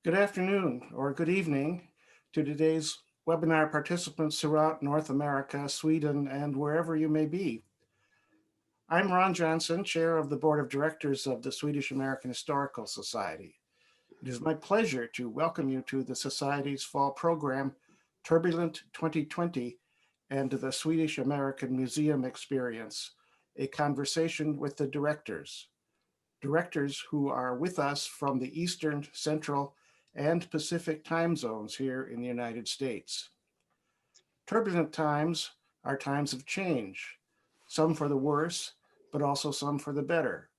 Good afternoon or good evening to today's webinar participants throughout North America, Sweden, and wherever you may be. I'm Ron Johnson, Chair of the Board of Directors of the Swedish American Historical Society. It is my pleasure to welcome you to the Society's fall program, Turbulent 2020, and the Swedish American Museum Experience, a conversation with the directors who are with us from the Eastern, Central, and Pacific time zones here in the United States. Turbulent times are times of change, some for the worse, but also some for the better.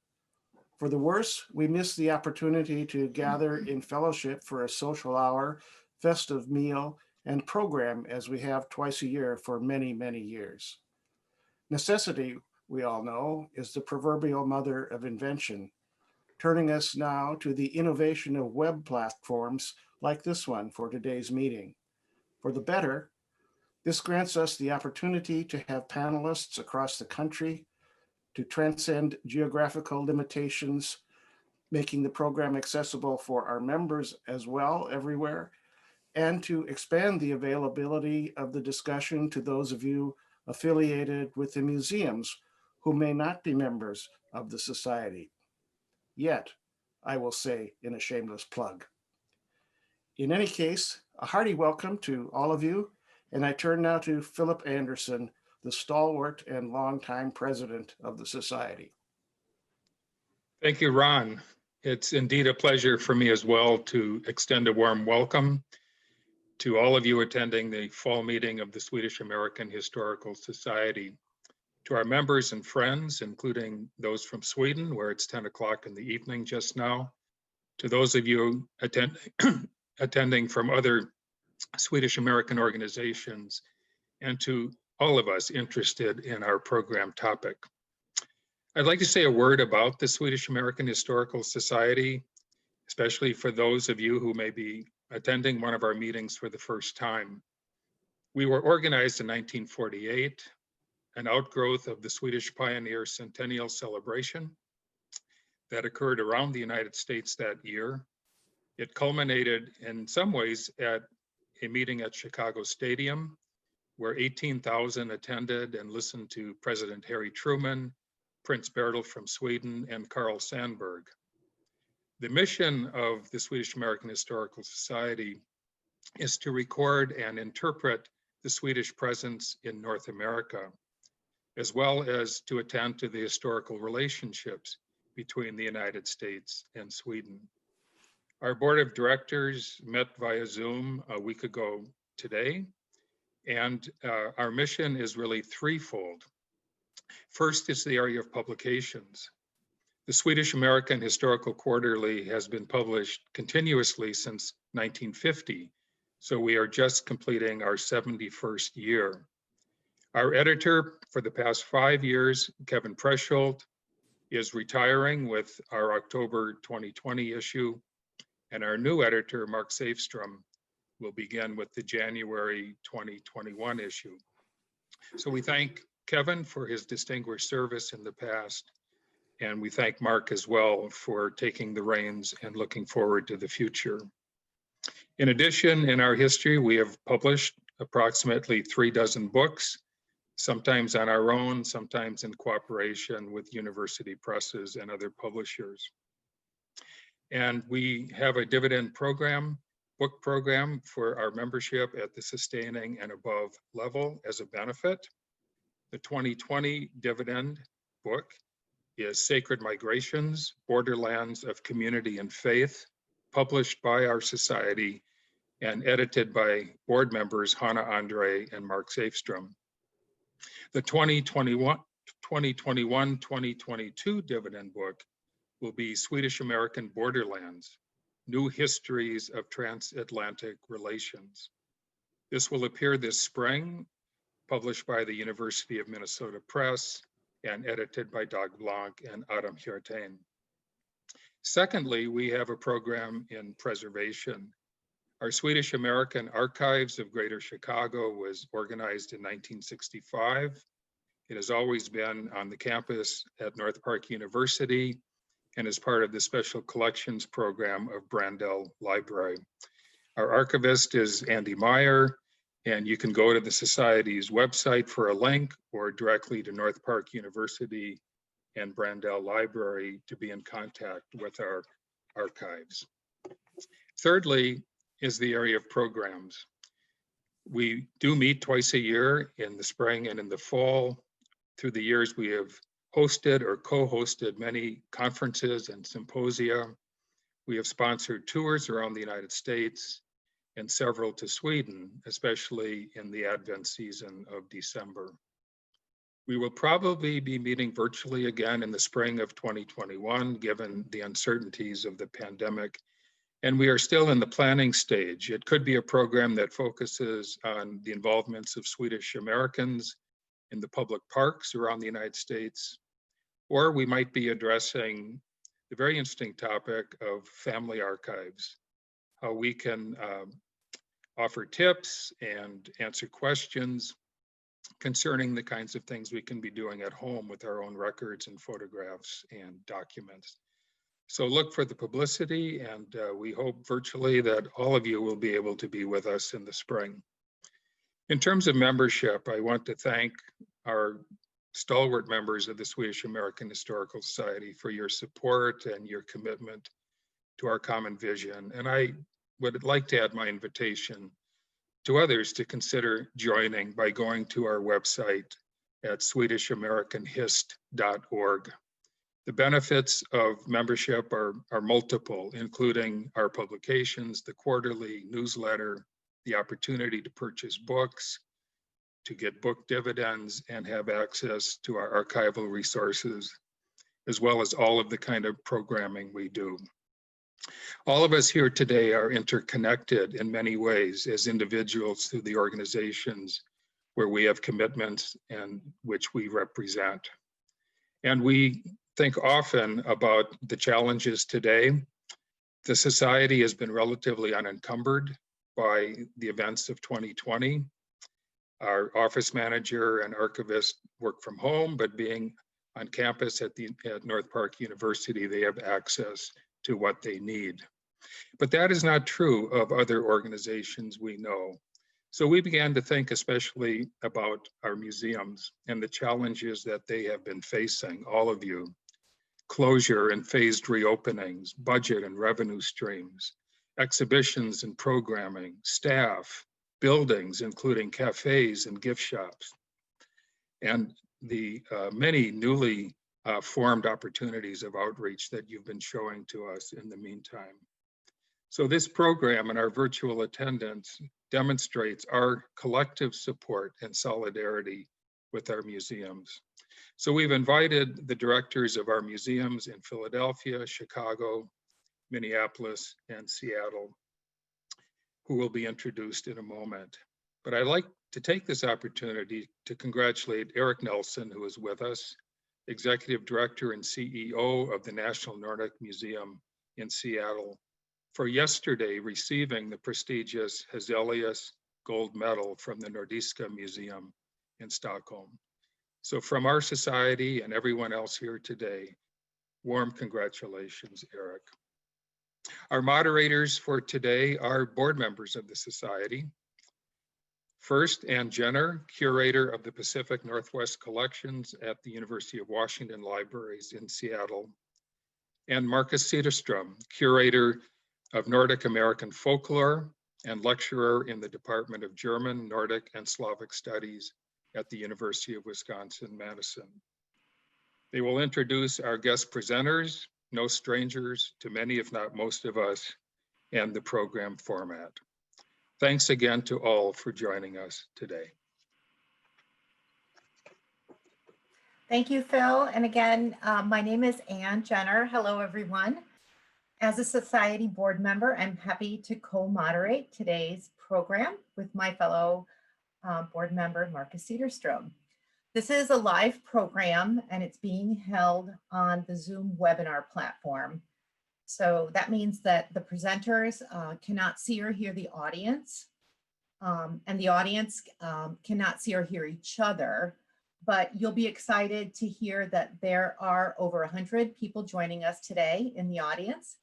For the worse, we miss the opportunity to gather in fellowship for a social hour, festive meal, and program as we have twice a year for many, many years. Necessity, we all know, is the proverbial mother of invention, turning us now to the innovation of web platforms like this one for today's meeting. For the better, this grants us the opportunity to have panelists across the country, to transcend geographical limitations, making the program accessible for our members as well everywhere, and to expand the availability of the discussion to those of you affiliated with the museums who may not be members of the Society. Yet, I will say in a shameless plug. In any case, a hearty welcome to all of you, and I turn now to Philip Anderson, the stalwart and longtime president of the Society. Thank you, Ron. It's indeed a pleasure for me as well to extend a warm welcome to all of you attending the fall meeting of the Swedish American Historical Society. To our members and friends, including those from Sweden, where it's 10 o'clock in the evening just now, to those of you attending from other Swedish American organizations, and to all of us interested in our program topic. I'd like to say a word about the Swedish American Historical Society, especially for those of you who may be attending one of our meetings for the first time. We were organized in 1948, an outgrowth of the Swedish Pioneer Centennial Celebration that occurred around the United States that year. It culminated in some ways at a meeting at Chicago Stadium, where 18,000 attended and listened to President Harry Truman, Prince Bertil from Sweden, and Carl Sandburg. The mission of the Swedish American Historical Society is to record and interpret the Swedish presence in North America, as well as to attend to the historical relationships between the United States and Sweden. Our board of directors met via Zoom a week ago today, and our mission is really threefold. First is the area of publications. The Swedish American Historical Quarterly has been published continuously since 1950, so we are just completing our 71st year. Our editor for the past 5 years, Kevin Preschold, is retiring with our October 2020 issue, and our new editor, Mark Safstrom, will begin with the January 2021 issue. So we thank Kevin for his distinguished service in the past, and we thank Mark as well for taking the reins and looking forward to the future. In addition, in our history, we have published approximately 36 books, sometimes on our own, sometimes in cooperation with university presses and other publishers. And we have a dividend program, book program for our membership at the sustaining and above level as a benefit. The 2020 dividend book is Sacred Migrations, Borderlands of Community and Faith, published by our society and edited by board members Hannah Andre and Mark Safstrom. The 2021-2022 dividend book will be Swedish American Borderlands, New Histories of Transatlantic Relations. This will appear this spring, published by the University of Minnesota Press and edited by Dag Blanc and Adam Hjertain. Secondly, we have a program in preservation. Our Swedish American Archives of Greater Chicago was organized in 1965. It has always been on the campus at North Park University and is part of the Special Collections Program of Brandel Library. Our archivist is Andy Meyer, and you can go to the Society's website for a link or directly to North Park University and Brandel Library to be in contact with our archives. Thirdly is the area of programs. We do meet twice a year in the spring and in the fall. Through the years, we have hosted or co-hosted many conferences and symposia. We have sponsored tours around the United States and several to Sweden, especially in the Advent season of December. We will probably be meeting virtually again in the spring of 2021, given the uncertainties of the pandemic. And we are still in the planning stage. It could be a program that focuses on the involvements of Swedish Americans in the public parks around the United States, or we might be addressing the very interesting topic of family archives, how we can offer tips and answer questions concerning the kinds of things we can be doing at home with our own records and photographs and documents. So look for the publicity, and we hope virtually that all of you will be able to be with us in the spring. In terms of membership, I want to thank our stalwart members of the Swedish American Historical Society for your support and your commitment to our common vision. And I would like to add my invitation to others to consider joining by going to our website at swedishamericanhist.org. The benefits of membership are multiple, including our publications, the quarterly newsletter, the opportunity to purchase books, to get book dividends, and have access to our archival resources, as well as all of the kind of programming we do. All of us here today are interconnected in many ways as individuals through the organizations where we have commitments and which we represent. And we think often about the challenges today. The Society has been relatively unencumbered by the events of 2020. Our office manager and archivist work from home, but being on campus at North Park University, they have access to what they need. But that is not true of other organizations we know. So we began to think especially about our museums and the challenges that they have been facing, all of you. Closure and phased reopenings, budget and revenue streams, exhibitions and programming, staff, buildings, including cafes and gift shops, and the many newly formed opportunities of outreach that you've been showing to us in the meantime. So this program and our virtual attendance demonstrates our collective support and solidarity with our museums. So we've invited the directors of our museums in Philadelphia, Chicago, Minneapolis, and Seattle, who will be introduced in a moment. But I'd like to take this opportunity to congratulate Eric Nelson, who is with us, Executive Director and CEO of the National Nordic Museum in Seattle, for yesterday receiving the prestigious Hazelius Gold Medal from the Nordiska Museum in Stockholm. So from our society and everyone else here today, warm congratulations, Eric. Our moderators for today are board members of the Society. First, Ann Jenner, Curator of the Pacific Northwest Collections at the University of Washington Libraries in Seattle, and Marcus Cederström, Curator of Nordic American Folklore and lecturer in the Department of German, Nordic, and Slavic Studies at the University of Wisconsin-Madison. They will introduce our guest presenters, no strangers to many, if not most of us, and the program format. Thanks again to all for joining us today. Thank you, Phil. And again, my name is Ann Jenner. Hello, everyone. As a Society board member, I'm happy to co-moderate today's program with my fellow board member, Marcus Cederström. This is a live program and it's being held on the Zoom webinar platform. So that means that the presenters cannot see or hear the audience, and the audience cannot see or hear each other, but you'll be excited to hear that there are over 100 people joining us today in the audience,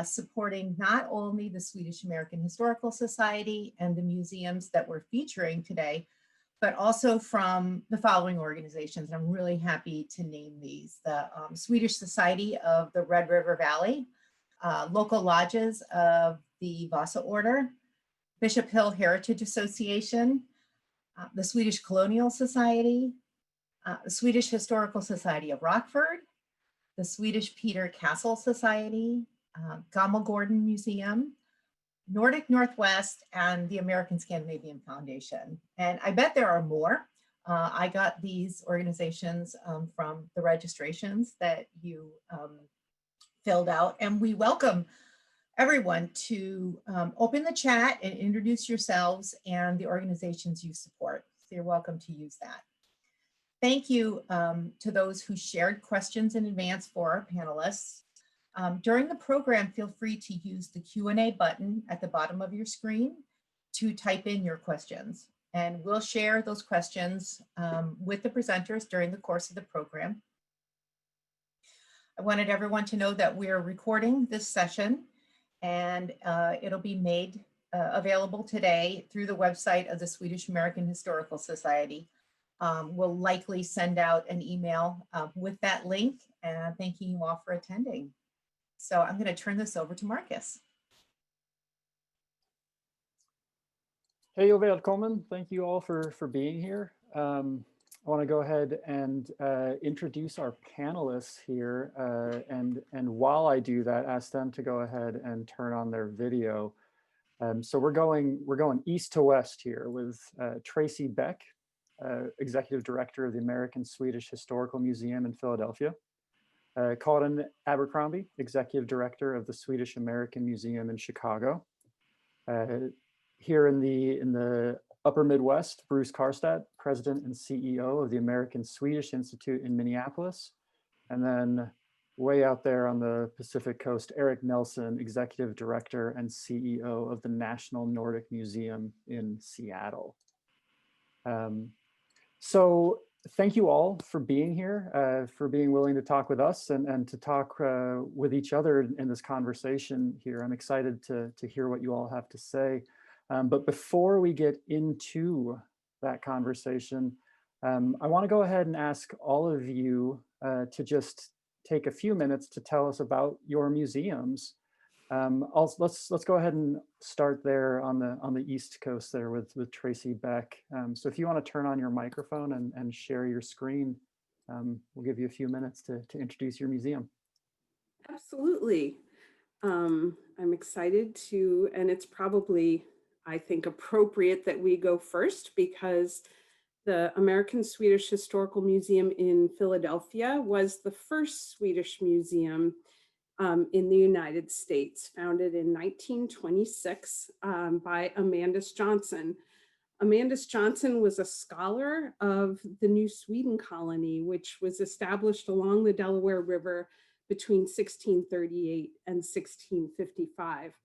supporting not only the Swedish American Historical Society and the museums that we're featuring today, but also from the following organizations. I'm really happy to name these: the Swedish Society of the Red River Valley, local lodges of the Vasa Order, Bishop Hill Heritage Association, the Swedish Colonial Society, the Swedish Historical Society of Rockford, the Swedish Peter Castle Society, Gammal Gordon Museum, Nordic Northwest, and the American Scandinavian Foundation. And I bet there are more. I got these organizations from the registrations that you filled out, and we welcome everyone to open the chat and introduce yourselves and the organizations you support. So you're welcome to use that. Thank you to those who shared questions in advance for our panelists. During the program, feel free to use the Q&A button at the bottom of your screen to type in your questions. And we'll share those questions with the presenters during the course of the program. I wanted everyone to know that we're recording this session, and it'll be made available today through the website of the Swedish American Historical Society. We'll likely send out an email with that link, and thanking you all for attending. So I'm going to turn this over to Marcus. Hej och välkommen. Thank you all for being here. I want to go ahead and introduce our panelists here, and while I do that, ask them to go ahead and turn on their video. So we're going east to west here with Tracey Beck, Executive Director of the American Swedish Historical Museum in Philadelphia. Karin Abercrombie, Executive Director of the Swedish American Museum in Chicago. Here in the Upper Midwest, Bruce Karstadt, President and CEO of the American Swedish Institute in Minneapolis. And then way out there on the Pacific Coast, Eric Nelson, Executive Director and CEO of the National Nordic Museum in Seattle. So thank you all for being here, for being willing to talk with us and to talk with each other in this conversation here. I'm excited to hear what you all have to say. But before we get into that conversation, I want to go ahead and ask all of you to just take a few minutes to tell us about your museums. Let's go ahead and start there on the East Coast there with Tracey Beck. So if you want to turn on your microphone and share your screen, we'll give you a few minutes to introduce your museum. Absolutely. I'm excited to, and it's probably, I think, appropriate that we go first because the American Swedish Historical Museum in Philadelphia was the first Swedish museum in the United States, founded in 1926 by Amandus Johnson. Amandus Johnson was a scholar of the New Sweden colony, which was established along the Delaware River between 1638 and 1655.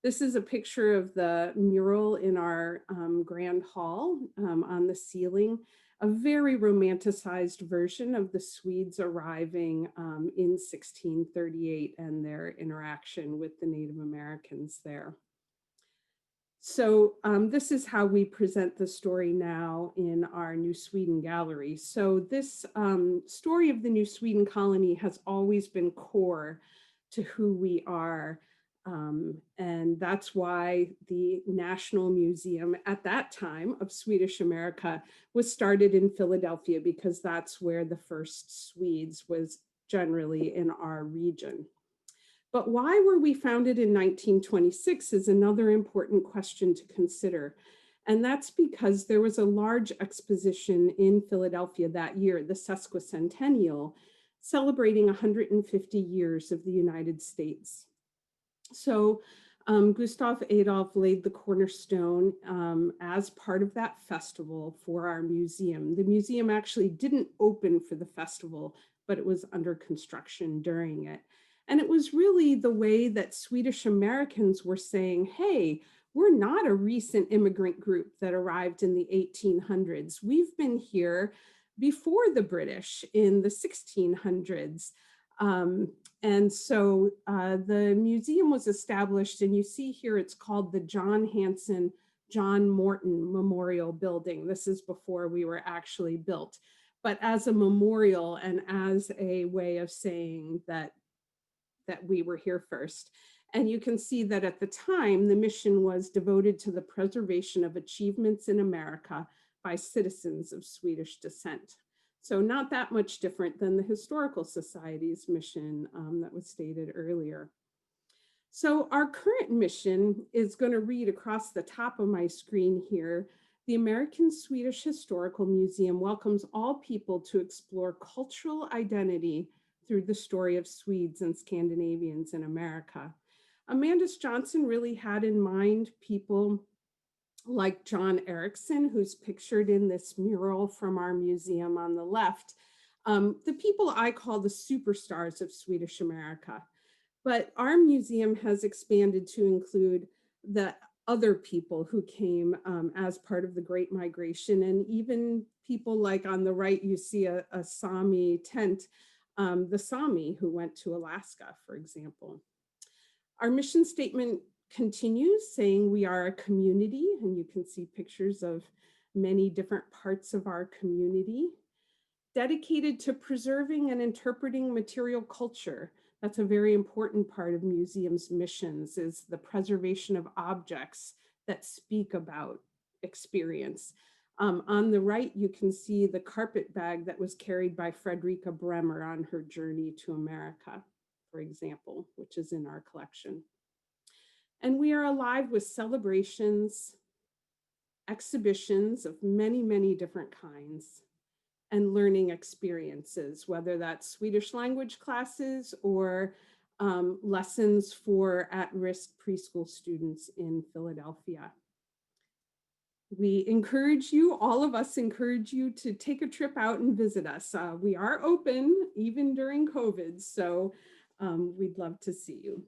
This is a picture of the mural in our Grand Hall on the ceiling, a very romanticized version of the Swedes arriving in 1638 and their interaction with the Native Americans there. So this is how we present the story now in our New Sweden gallery. So this story of the New Sweden colony has always been core to who we are. And that's why the National Museum at that time of Swedish America was started in Philadelphia, because that's where the first Swedes was generally in our region. But why were we founded in 1926 is another important question to consider. And that's because there was a large exposition in Philadelphia that year, the sesquicentennial, celebrating 150 years of the United States. So Gustav Adolf laid the cornerstone as part of that festival for our museum. The museum actually didn't open for the festival, but it was under construction during it. And it was really the way that Swedish Americans were saying, hey, we're not a recent immigrant group that arrived in the 1800s. We've been here before the British in the 1600s. And so the museum was established, and you see here it's called the John Hanson John Morton Memorial Building. This is before we were actually built, but as a memorial and as a way of saying that we were here first. And you can see that at the time, the mission was devoted to the preservation of achievements in America by citizens of Swedish descent. So not that much different than the Historical Society's mission that was stated earlier. So our current mission is going to read across the top of my screen here. The American Swedish Historical Museum welcomes all people to explore cultural identity through the story of Swedes and Scandinavians in America. Amandus Johnson really had in mind people like John Erickson, who's pictured in this mural from our museum on the left, the people I call the superstars of Swedish America. But our museum has expanded to include the other people who came as part of the Great Migration, and even people like on the right, you see a Sami tent, the Sami who went to Alaska, for example. Our mission statement continues saying we are a community, and you can see pictures of many different parts of our community, dedicated to preserving and interpreting material culture. That's a very important part of museums' missions, is the preservation of objects that speak about experience. On the right, you can see the carpet bag that was carried by Fredrika Bremer on her journey to America, for example, which is in our collection. And we are alive with celebrations, exhibitions of many, many different kinds, and learning experiences, whether that's Swedish language classes or lessons for at-risk preschool students in Philadelphia. We encourage you, all of us encourage you to take a trip out and visit us. We are open even during COVID, so we'd love to see you.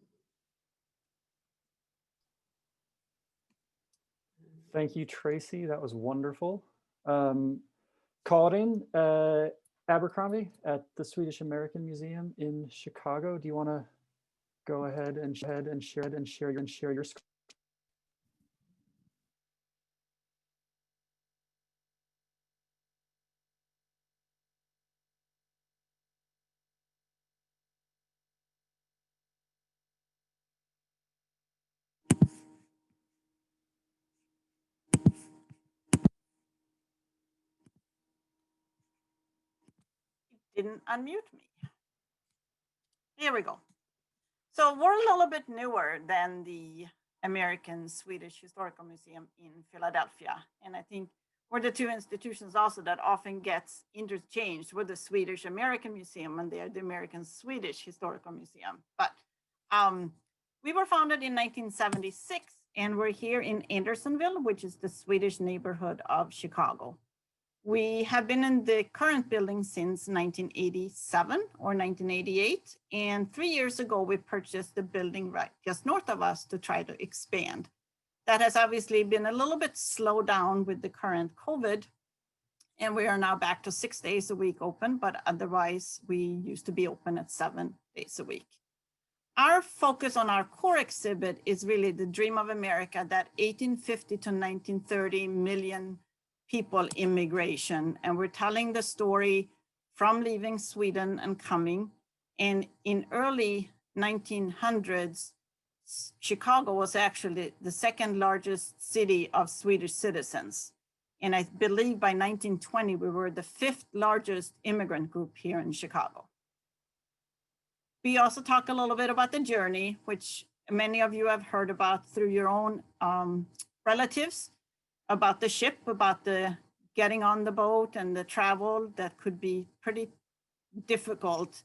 Thank you, Tracy. That was wonderful. Karin Abercrombie at the Swedish American Museum in Chicago. Do you want to go ahead and share your screen? Didn't unmute me. Here we go. So we're a little bit newer than the American Swedish Historical Museum in Philadelphia. And I think we're the two institutions also that often gets interchanged with the Swedish American Museum, and they're the American Swedish Historical Museum. But we were founded in 1976, and we're here in Andersonville, which is the Swedish neighborhood of Chicago. We have been in the current building since 1987 or 1988. And 3 years ago, we purchased the building right just north of us to try to expand. That has obviously been a little bit slowed down with the current COVID. And we are now back to 6 days a week open, but otherwise we used to be open at 7 days a week. Our focus on our core exhibit is really the dream of America, that 1850 to 1930 million people immigration, and we're telling the story from leaving Sweden and coming. And in early 1900s, Chicago was actually the second largest city of Swedish citizens. And I believe by 1920, we were the 5th largest immigrant group here in Chicago. We also talk a little bit about the journey, which many of you have heard about through your own relatives, about the ship, about the getting on the boat and the travel that could be pretty difficult.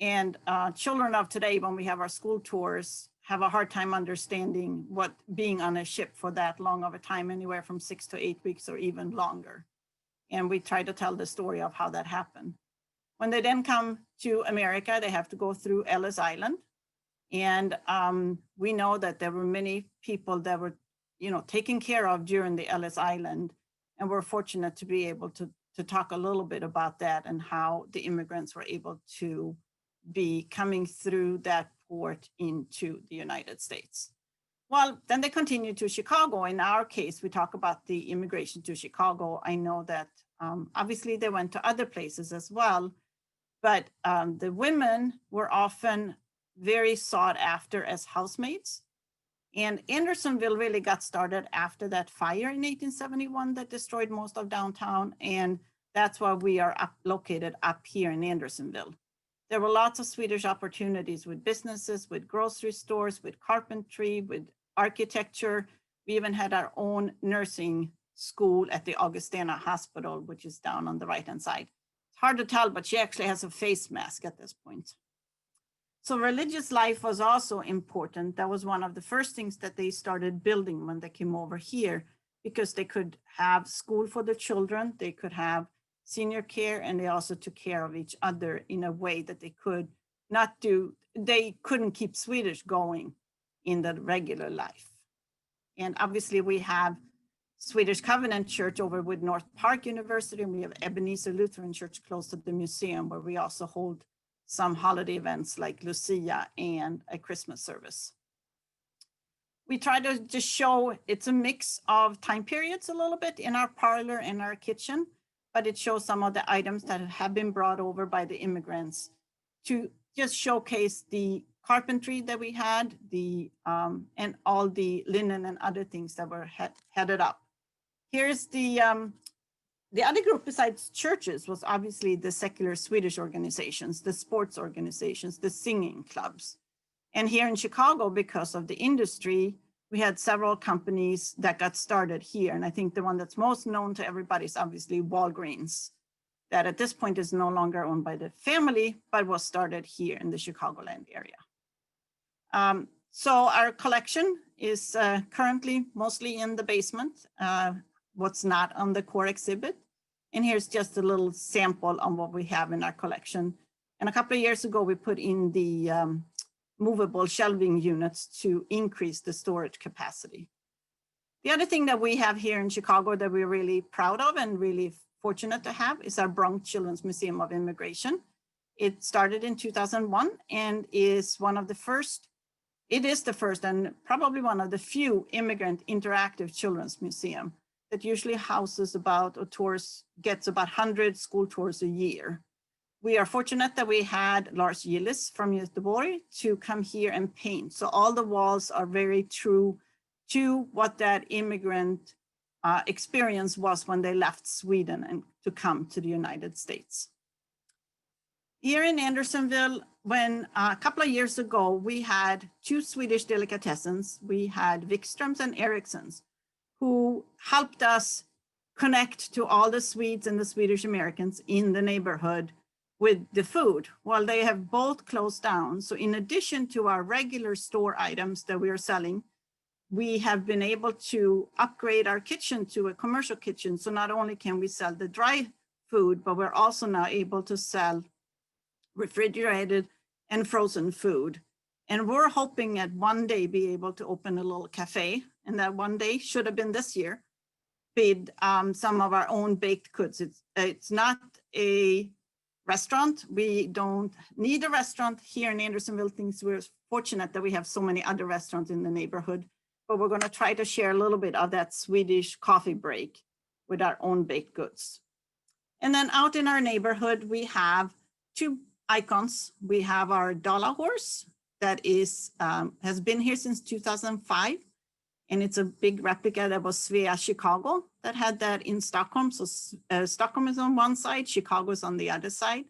And children of today, when we have our school tours, have a hard time understanding what being on a ship for that long of a time, anywhere from 6 to 8 weeks or even longer. And we try to tell the story of how that happened. When they then come to America, they have to go through Ellis Island. And we know that there were many people that were taken care of during the Ellis Island, and we're fortunate to be able to to talk a little bit about that and how the immigrants were able to be coming through that port into the United States. Well, then they continued to Chicago. In our case, we talk about the immigration to Chicago. I know that obviously they went to other places as well, but the women were often very sought after as housemaids. And Andersonville really got started after that fire in 1871 that destroyed most of downtown. And that's why we are located up here in Andersonville. There were lots of Swedish opportunities with businesses, with grocery stores, with carpentry, with architecture. We even had our own nursing school at the Augustana Hospital, which is down on the right-hand side. It's hard to tell, but she actually has a face mask at this point. So religious life was also important. That was one of the first things that they started building when they came over here, because they could have school for the children, they could have senior care, and they also took care of each other in a way that they could not do, they couldn't keep Swedish going in the regular life. And obviously we have Swedish Covenant Church over with North Park University, and we have Ebenezer Lutheran Church close to the museum, where we also hold some holiday events like Lucia and a Christmas service. We try to just show it's a mix of time periods a little bit in our parlor and our kitchen, but it shows some of the items that have been brought over by the immigrants to just showcase the carpentry that we had, the and all the linen and other things that were headed up. Here's the other group besides churches was obviously the secular Swedish organizations, the sports organizations, the singing clubs. And here in Chicago, because of the industry, we had several companies that got started here. And I think the one that's most known to everybody is obviously Walgreens, that at this point is no longer owned by the family, but was started here in the Chicagoland area. So our collection is currently mostly in the basement, what's not on the core exhibit. And here's just a little sample on what we have in our collection. And a couple of years ago, we put in the movable shelving units to increase the storage capacity. The other thing that we have here in Chicago that we're really proud of and really fortunate to have is our Bronx Children's Museum of Immigration. It started in 2001 and is one of the first, it is the first and probably one of the few immigrant interactive children's museum that usually houses about, or tours, gets about 100 school tours a year. We are fortunate that we had Lars Gillis from Göteborg to come here and paint. So all the walls are very true to what that immigrant experience was when they left Sweden and to come to the United States. Here in Andersonville, when a couple of years ago, we had two Swedish delicatessens. We had Wikströms and Erikssons, who helped us connect to all the Swedes and the Swedish Americans in the neighborhood with the food. Well, they have both closed down. So in addition to our regular store items that we are selling, we have been able to upgrade our kitchen to a commercial kitchen. So not only can we sell the dry food, but we're also now able to sell refrigerated and frozen food. And we're hoping at one day be able to open a little cafe, and that one day should have been this year, with some of our own baked goods. It's not a restaurant. We don't need a restaurant here in Andersonville. We're fortunate that we have so many other restaurants in the neighborhood, but we're going to try to share a little bit of that Swedish coffee break with our own baked goods. And then out in our neighborhood, we have two icons. We have our Dala horse that is has been here since 2005. And it's a big replica that was Svea Chicago that had that in Stockholm. So Stockholm is on one side, Chicago is on the other side.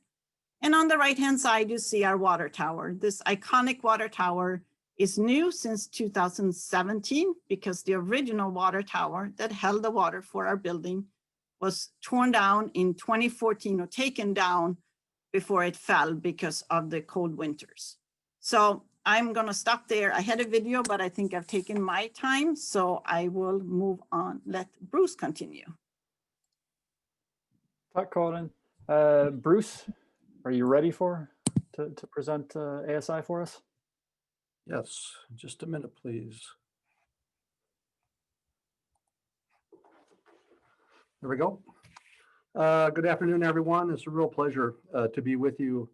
And on the right-hand side, you see our water tower. This iconic water tower is new since 2017 because the original water tower that held the water for our building was torn down in 2014 or taken down before it fell because of the cold winters. So I'm going to stop there. I had a video, but I think I've taken my time, so I will move on. Let Bruce continue. Tack, Karin. Bruce, are you ready to present ASI for us? Yes, just a minute, please. Here we go. Good afternoon, everyone. It's a real pleasure to be with you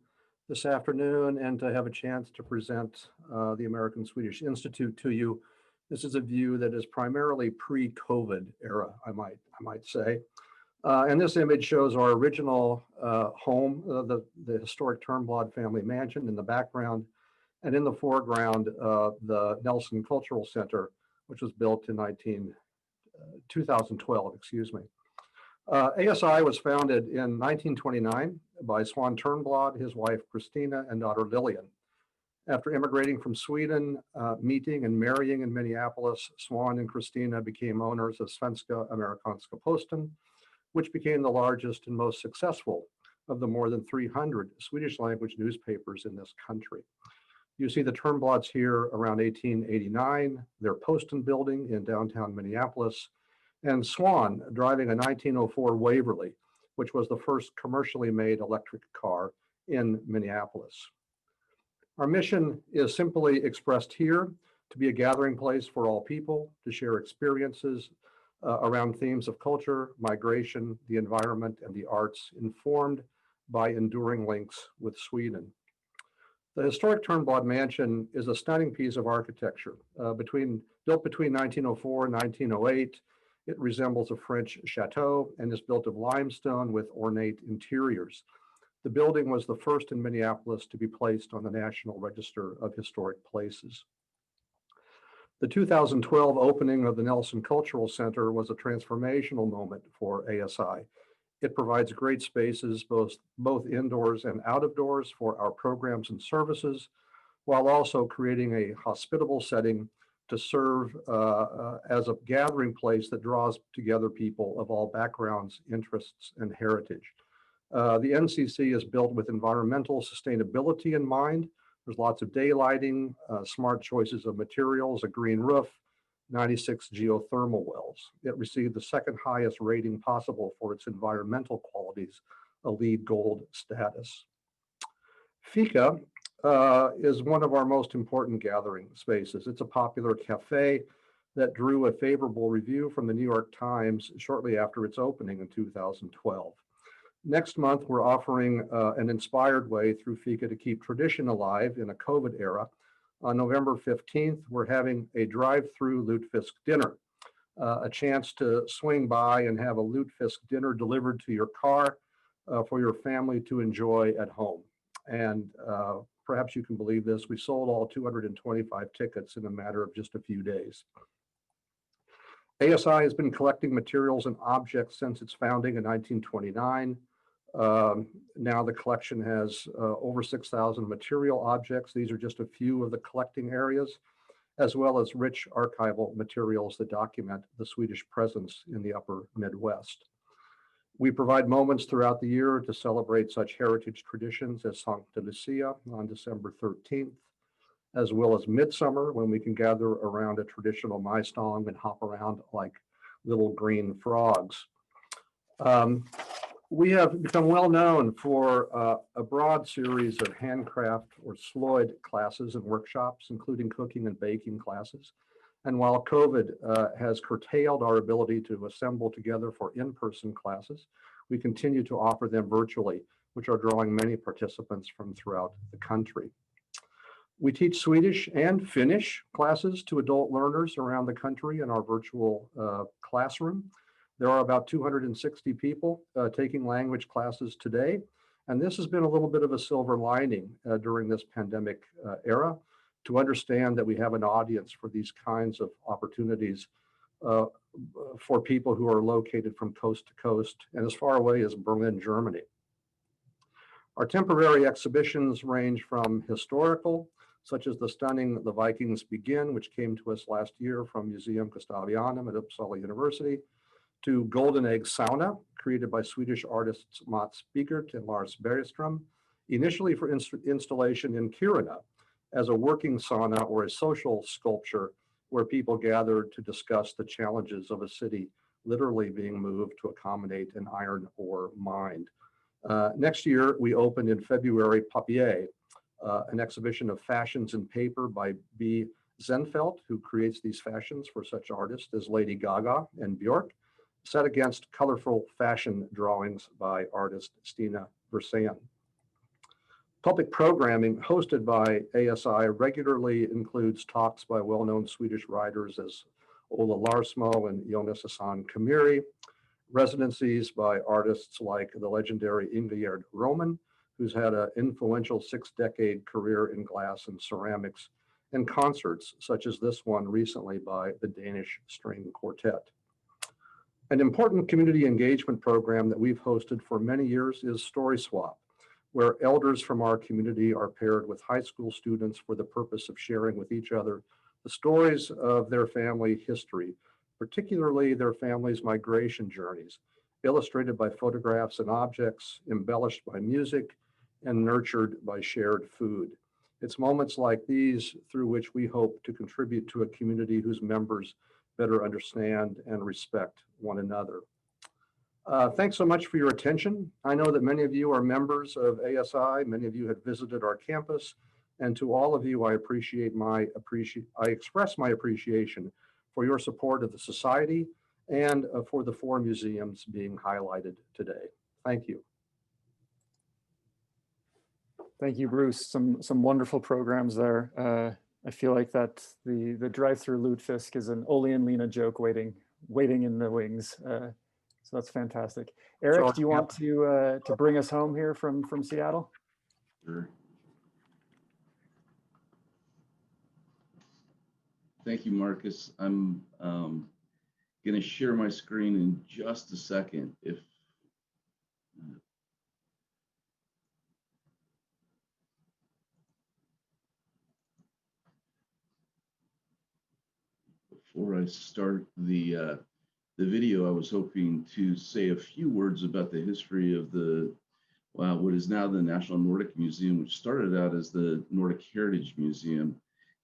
this afternoon and to have a chance to present the American Swedish Institute to you. This is a view that is primarily pre-COVID era, I might say. And this image shows our original home, the historic Turnbud family mansion in the background, and in the foreground, the Nelson Cultural Center, which was built in 2012, excuse me. ASI was founded in 1929 by Swan Turnbud, his wife Christina, and daughter Lillian. After immigrating from Sweden, meeting and marrying in Minneapolis, Swan and Christina became owners of Svenska Amerikanska Posten, which became the largest and most successful of the more than 300 Swedish language newspapers in this country. You see the Turnbuds here around 1889, their Posten building in downtown Minneapolis, and Swan driving a 1904 Waverly, which was the first commercially made electric car in Minneapolis. Our mission is simply expressed here to be a gathering place for all people, to share experiences around themes of culture, migration, the environment, and the arts, informed by enduring links with Sweden. The historic Turnbud Mansion is a stunning piece of architecture. Built between 1904 and 1908, it resembles a French chateau and is built of limestone with ornate interiors. The building was the first in Minneapolis to be placed on the National Register of Historic Places. The 2012 opening of the Nelson Cultural Center was a transformational moment for ASI. It provides great spaces, both indoors and out of doors, for our programs and services, while also creating a hospitable setting to serve as a gathering place that draws together people of all backgrounds, interests, and heritage. The NCC is built with environmental sustainability in mind. There's lots of daylighting, smart choices of materials, a green roof, 96 geothermal wells. It received the second highest rating possible for its environmental qualities, a LEED Gold status. Fika is one of our most important gathering spaces. It's a popular cafe that drew a favorable review from the New York Times shortly after its opening in 2012. Next month, we're offering an inspired way through Fika to keep tradition alive in a COVID era. On November 15th, we're having a drive-through lutefisk dinner, a chance to swing by and have a lutefisk dinner delivered to your car for your family to enjoy at home. And perhaps you can believe this, we sold all 225 tickets in a matter of just a few days. ASI has been collecting materials and objects since its founding in 1929. Now the collection has over 6,000 material objects. These are just a few of the collecting areas, as well as rich archival materials that document the Swedish presence in the upper Midwest. We provide moments throughout the year to celebrate such heritage traditions as Sancta Lucia on December 13th, as well as Midsummer, when we can gather around a traditional maistång and hop around like little green frogs. We have become well known for a broad series of handcraft or slöjd classes and workshops, including cooking and baking classes. And while COVID has curtailed our ability to assemble together for in-person classes, we continue to offer them virtually, which are drawing many participants from throughout the country. We teach Swedish and Finnish classes to adult learners around the country in our virtual classroom. There are about 260 people taking language classes today, and this has been a little bit of a silver lining during this pandemic era, to understand that we have an audience for these kinds of opportunities for people who are located from coast to coast and as far away as Berlin, Germany. Our temporary exhibitions range from historical, such as the stunning The Vikings Begin, which came to us last year from Museum Gustavianum at Uppsala University, to Golden Egg Sauna, created by Swedish artists Mats Bigert and Lars Bergström, initially for installation in Kiruna as a working sauna or a social sculpture where people gathered to discuss the challenges of a city literally being moved to accommodate an iron ore mine. Next year, we opened in February Papier, an exhibition of fashions in paper by B. Zenfeld, who creates these fashions for such artists as Lady Gaga and Björk, set against colorful fashion drawings by artist Stina Versailles. Public programming hosted by ASI regularly includes talks by well-known Swedish writers as Ola Larsmo and Jonas Hassan Kamiri, residencies by artists like the legendary Ingegerd Roman, who's had an influential 6-decade career in glass and ceramics, and concerts such as this one recently by the Danish String Quartet. An important community engagement program that we've hosted for many years is Story Swap, where elders from our community are paired with high school students for the purpose of sharing with each other the stories of their family history, particularly their family's migration journeys, illustrated by photographs and objects, embellished by music, and nurtured by shared food. It's moments like these through which we hope to contribute to a community whose members better understand and respect one another. Thanks so much for your attention. I know that many of you are members of ASI, many of you have visited our campus, and to all of you, I express my appreciation for your support of the Society and for the 4 museums being highlighted today. Thank you. Thank you, Bruce. Some wonderful programs there. I feel like that the drive-through lutefisk is an Ole and Lena joke waiting in the wings. So that's fantastic. Eric, Sure. do you want to bring us home here from Seattle? Sure. Thank you, Marcus. I'm going to share my screen in just a second. Before I start the video, I was hoping to say a few words about the history of what is now the National Nordic Museum, which started out as the Nordic Heritage Museum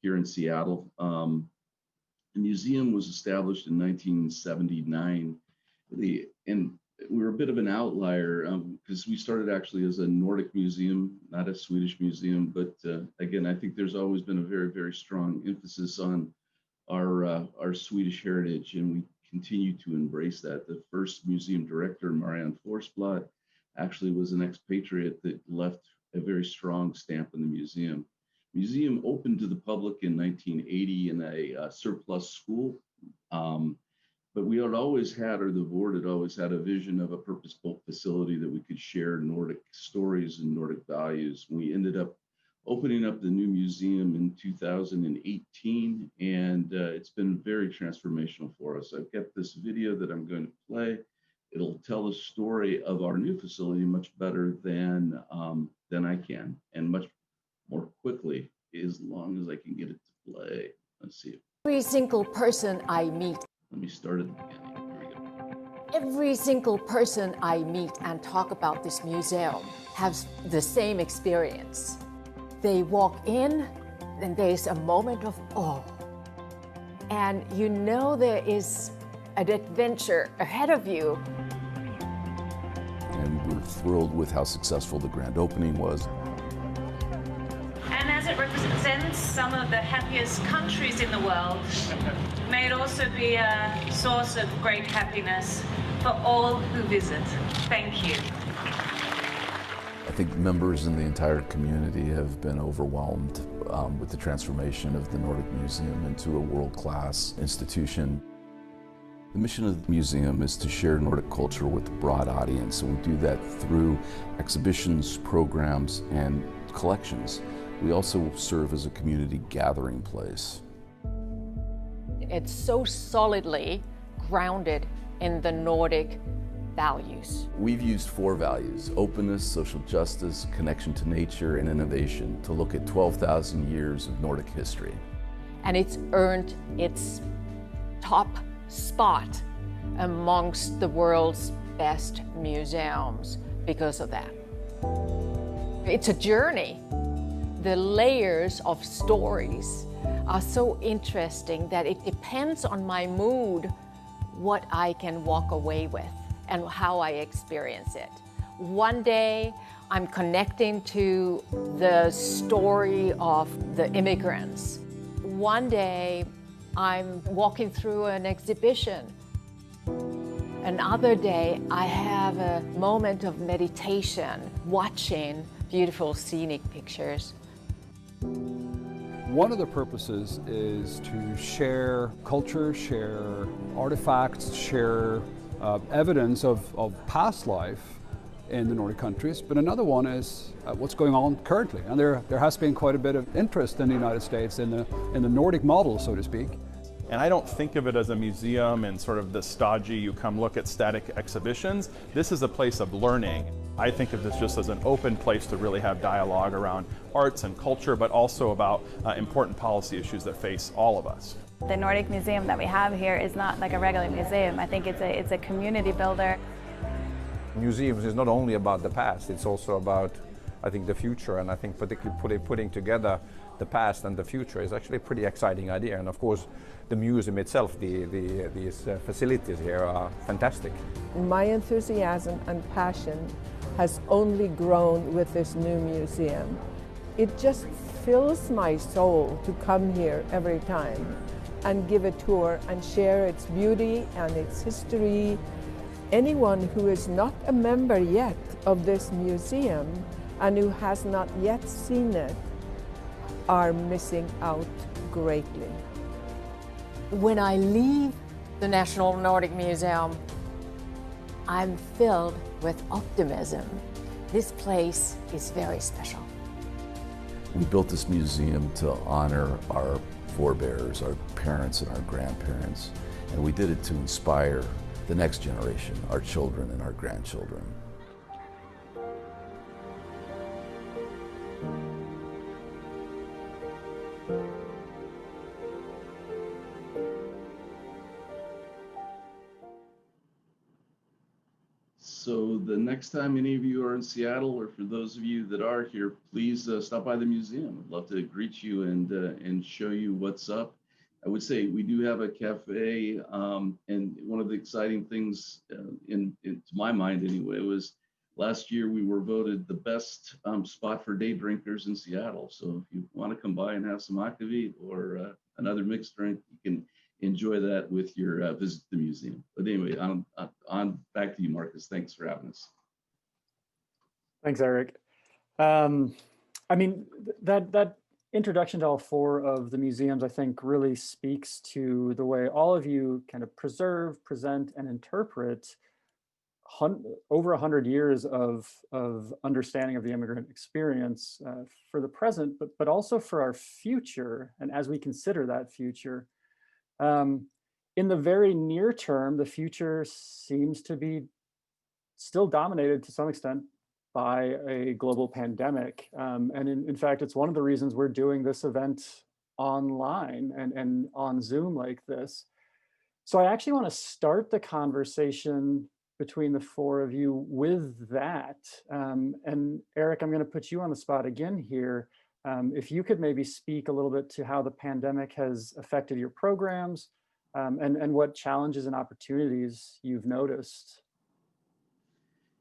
here in Seattle. The museum was established in 1979, and we were a bit of an outlier because we started actually as a Nordic museum, not a Swedish museum. But again, I think there's always been a very, very strong emphasis on our Swedish heritage, and we continue to embrace that. The first museum director, Marianne Forsblad, actually was an expatriate that left a very strong stamp on the museum. Museum opened to the public in 1980 in a surplus school, but we had always had, or the board had always had, a vision of a purpose-built facility that we could share Nordic stories and Nordic values. We ended up opening up the new museum in 2018, and it's been very transformational for us. I've got this video that I'm going to play. It'll tell the story of our new facility much better than I can, and much more quickly, as long as I can get it to play. Let's see. Every single person I meet. Let me start at the beginning. Here we go. Every single person I meet and talk about this museum has the same experience. They walk in and there's a moment of awe. And you know there is an adventure ahead of you. And we're thrilled with how successful the grand opening was. And as it represents some of the happiest countries in the world, may it also be a source of great happiness for all who visit. Thank you. I think members in the entire community have been overwhelmed with the transformation of the Nordic Museum into a world-class institution. The mission of the museum is to share Nordic culture with a broad audience, and we do that through exhibitions, programs, and collections. We also serve as a community gathering place. It's so solidly grounded in the Nordic values. We've used 4 values: openness, social justice, connection to nature, and innovation, to look at 12,000 years of Nordic history. And it's earned its top spot amongst the world's best museums because of that. It's a journey. The layers of stories are so interesting that it depends on my mood what I can walk away with and how I experience it. One day I'm connecting to the story of the immigrants. One day I'm walking through an exhibition. Another day, I have a moment of meditation, watching beautiful scenic pictures. One of the purposes is to share culture, share artifacts, share evidence of past life in the Nordic countries, but another one is what's going on currently. And there has been quite a bit of interest in the United States in the Nordic model, so to speak. And I don't think of it as a museum and sort of the stodgy, you come look at static exhibitions. This is a place of learning. I think of this just as an open place to really have dialogue around arts and culture, but also about important policy issues that face all of us. The Nordic Museum that we have here is not like a regular museum. I think it's a community builder. Museums is not only about the past, it's also about, I think, the future, and I think particularly putting together the past and the future is actually a pretty exciting idea. And of course, the museum itself, these facilities here are fantastic. My enthusiasm and passion has only grown with this new museum. It just fills my soul to come here every time and give a tour and share its beauty and its history. Anyone who is not a member yet of this museum and who has not yet seen it are missing out greatly. When I leave the National Nordic Museum, I'm filled with optimism. This place is very special. We built this museum to honor our forebears, our parents and our grandparents, and we did it to inspire the next generation, our children and our grandchildren. So the next time any of you are in Seattle, or for those of you that are here, please stop by the museum. I'd love to greet you and show you what's up. I would say we do have a cafe, and one of the exciting things, to my mind anyway, was last year we were voted the best spot for day drinkers in Seattle. So if you want to come by and have some akvavit or another mixed drink, you can enjoy that with your visit to the museum. But anyway, on back to you, Marcus. Thanks for having us. Thanks, Eric. I mean, that introduction to all four of the museums, I think, really speaks to the way all of you kind of preserve, present, and interpret over 100 years of understanding of the immigrant experience for the present, but also for our future. And as we consider that future, in the very near term, the future seems to be still dominated to some extent by a global pandemic. And in fact, it's one of the reasons we're doing this event online and on Zoom like this. So I actually want to start the conversation between the four of you with that. And Eric, I'm going to put you on the spot again here. If you could maybe speak a little bit to how the pandemic has affected your programs and what challenges and opportunities you've noticed.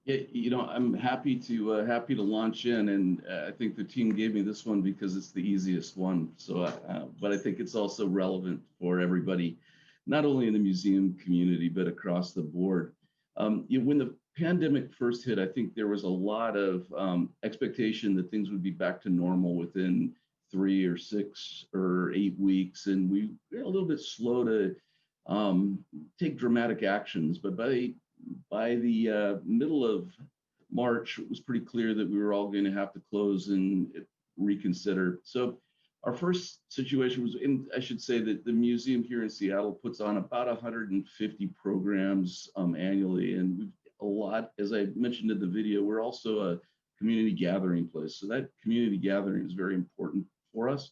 Yeah, you know, I'm happy to launch in, and I think the team gave me this one because it's the easiest one. So, but I think it's also relevant for everybody, not only in the museum community but across the board. When the pandemic first hit, I think there was a lot of expectation that things would be back to normal within 3 or 6 or 8 weeks, and we were a little bit slow to take dramatic actions. But by the middle of March, it was pretty clear that we were all going to have to close and reconsider. So our first situation was, I should say that the museum here in Seattle puts on about 150 programs annually, and we've a lot, as I mentioned in the video, we're also a community gathering place. So that community gathering is very important for us.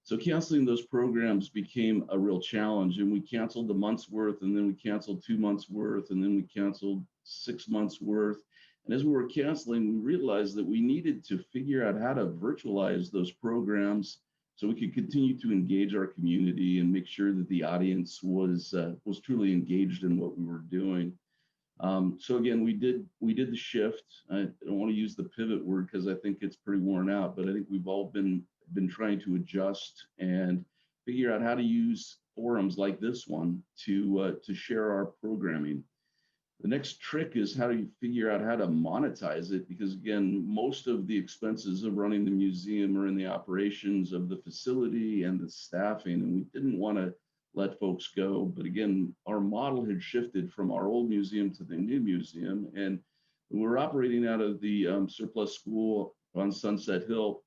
So canceling those programs became a real challenge, and we canceled a month's worth, and then we canceled 2 months worth, and then we canceled 6 months worth. And as we were canceling, we realized that we needed to figure out how to virtualize those programs so we could continue to engage our community and make sure that the audience was truly engaged in what we were doing. So again, we did the shift. I don't want to use the pivot word because I think it's pretty worn out, but I think we've all been trying to adjust and figure out how to use forums like this one to share our programming. The next trick is how do you figure out how to monetize it? Because again, most of the expenses of running the museum are in the operations of the facility and the staffing, and we didn't want to let folks go. But again, our model had shifted from our old museum to the new museum, and we're operating out of the surplus school on Sunset Hill.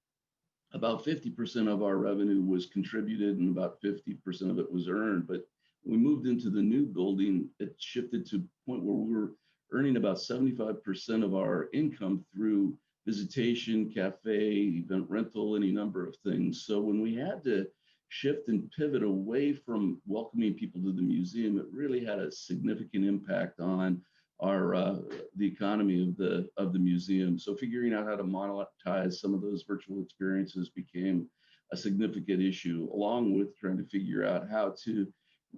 About 50% of our revenue was contributed and about 50% of it was earned. But when we moved into the new building, it shifted to a point where we were earning about 75% of our income through visitation, cafe, event rental, any number of things. So when we had to shift and pivot away from welcoming people to the museum, it really had a significant impact on our the economy of the museum. So figuring out how to monetize some of those virtual experiences became a significant issue, along with trying to figure out how to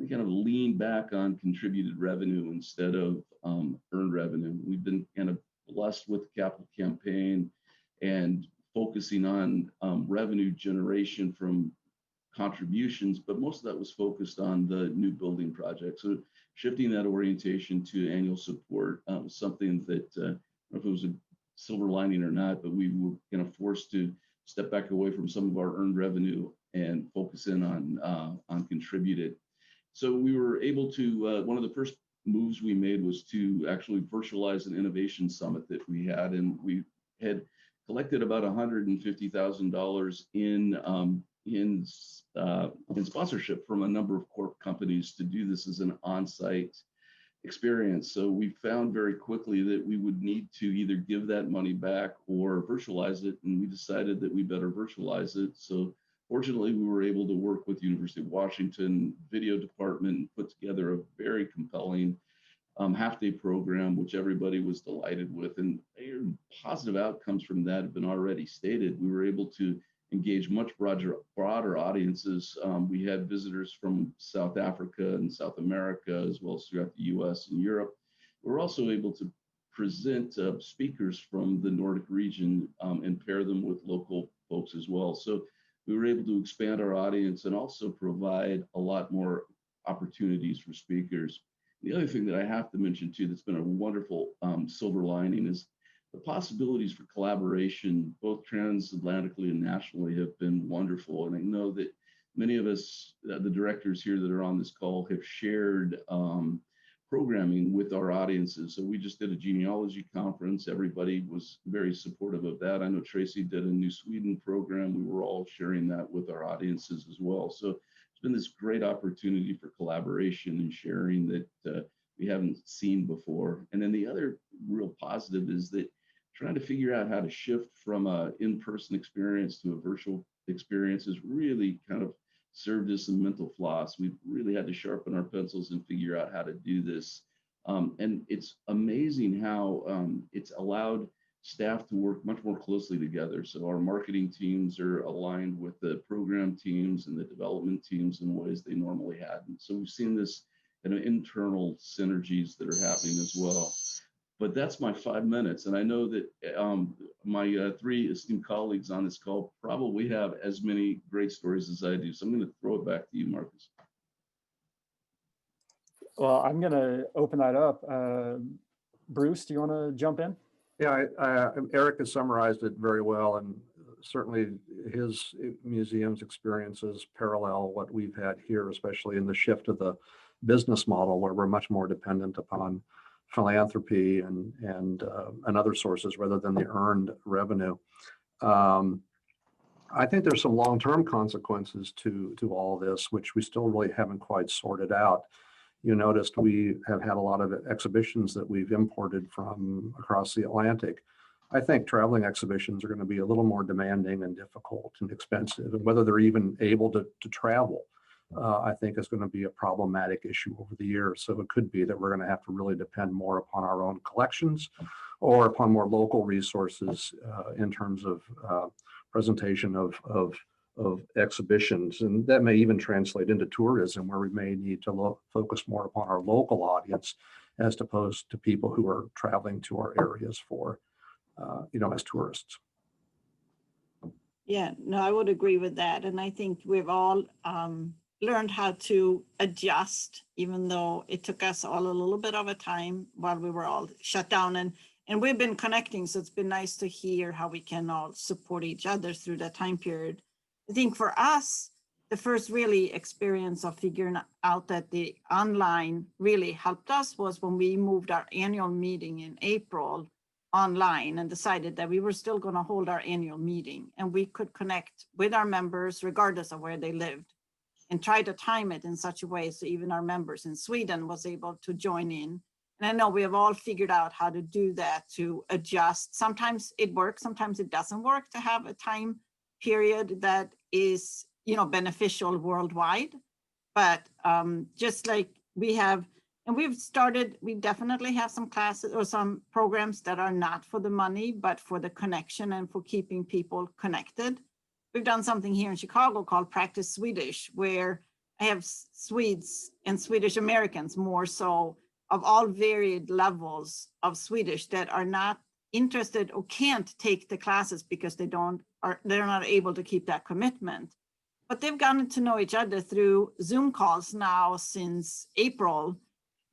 kind of lean back on contributed revenue instead of earned revenue. We've been kind of blessed with the capital campaign and focusing on revenue generation from contributions, but most of that was focused on the new building project. So shifting that orientation to annual support was something that, I don't know if it was a silver lining or not, but we were kind of forced to step back away from some of our earned revenue and focus in on contributed. So we were able to, one of the first moves we made was to actually virtualize an innovation summit that we had, and we had collected about $150,000 in sponsorship from a number of corp companies to do this as an on-site experience. So we found very quickly that we would need to either give that money back or virtualize it, and we decided that we better virtualize it. So fortunately, we were able to work with the University of Washington video department and put together a very compelling half-day program, which everybody was delighted with. And positive outcomes from that have been already stated. We were able to engage much broader audiences. We had visitors from South Africa and South America, as well as throughout the US and Europe. We were also able to present speakers from the Nordic region and pair them with local folks as well. So we were able to expand our audience and also provide a lot more opportunities for speakers. The other thing that I have to mention too, that's been a wonderful silver lining, is the possibilities for collaboration, both transatlantically and nationally, have been wonderful. And I know that many of us, the directors here that are on this call, have shared programming with our audiences. So we just did a genealogy conference. Everybody was very supportive of that. I know Tracey did a New Sweden program. We were all sharing that with our audiences as well. So it's been this great opportunity for collaboration and sharing that we haven't seen before. And then the other real positive is that trying to figure out how to shift from an in-person experience to a virtual experience has really kind of served as some mental floss. We've really had to sharpen our pencils and figure out how to do this. And it's amazing how it's allowed staff to work much more closely together. So our marketing teams are aligned with the program teams and the development teams in ways they normally hadn't. So we've seen this kind of internal synergies that are happening as well. But that's my 5 minutes. And I know that my three esteemed colleagues on this call probably have as many great stories as I do. So I'm going to throw it back to you, Marcus. Well, I'm going to open that up. Bruce, do you want to jump in? Yeah, Eric has summarized it very well, and certainly his museum's experiences parallel what we've had here, especially in the shift of the business model, where we're much more dependent upon philanthropy and other sources rather than the earned revenue. I think there's some long-term consequences to all this, which we still really haven't quite sorted out. You noticed we have had a lot of exhibitions that we've imported from across the Atlantic. I think traveling exhibitions are going to be a little more demanding and difficult and expensive, and whether they're even able to travel, I think is going to be a problematic issue over the years. So it could be that we're going to have to really depend more upon our own collections or upon more local resources in terms of presentation of exhibitions. And that may even translate into tourism, where we may need to focus more upon our local audience as opposed to people who are traveling to our areas for, as tourists. Yeah, no, I would agree with that. And I think we've all learned how to adjust, even though it took us all a little bit of a time while we were all shut down. And we've been connecting, so it's been nice to hear how we can all support each other through that time period. I think for us, the first really experience of figuring out that the online really helped us was when we moved our annual meeting in April online and decided that we were still going to hold our annual meeting and we could connect with our members regardless of where they lived, and try to time it in such a way so even our members in Sweden was able to join in. And I know we have all figured out how to do that, to adjust. Sometimes it works, sometimes it doesn't work to have a time period that is, you know, beneficial worldwide. But just like we have, and we've started, we definitely have some classes or some programs that are not for the money, but for the connection and for keeping people connected. We've done something here in Chicago called Practice Swedish, where I have Swedes and Swedish Americans, more so, of all varied levels of Swedish that are not interested or can't take the classes because they're not able to keep that commitment. But they've gotten to know each other through Zoom calls now since April,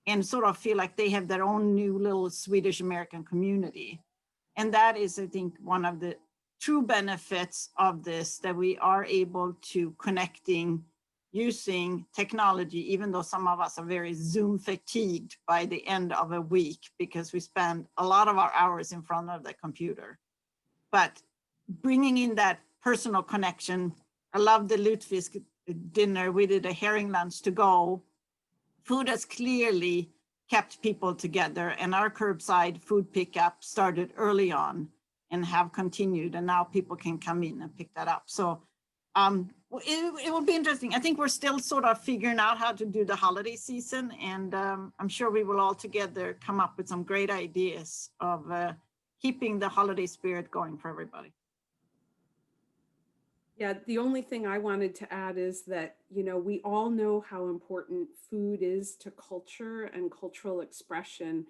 and sort of feel like they have their own new little Swedish American community. And that is, I think, one of the true benefits of this, that we are able to connecting using technology, even though some of us are very Zoom fatigued by the end of a week because we spend a lot of our hours in front of the computer. But bringing in that personal connection, I love the lutefisk dinner. We did a herring lunch to go. Food has clearly kept people together, and our curbside food pickup started early on and have continued, and now people can come in and pick that up. So it will be interesting. I think we're still sort of figuring out how to do the holiday season, and I'm sure we will all together come up with some great ideas of keeping the holiday spirit going for everybody. Yeah, the only thing I wanted to add is that, you know, we all know how important food is to culture and cultural expression.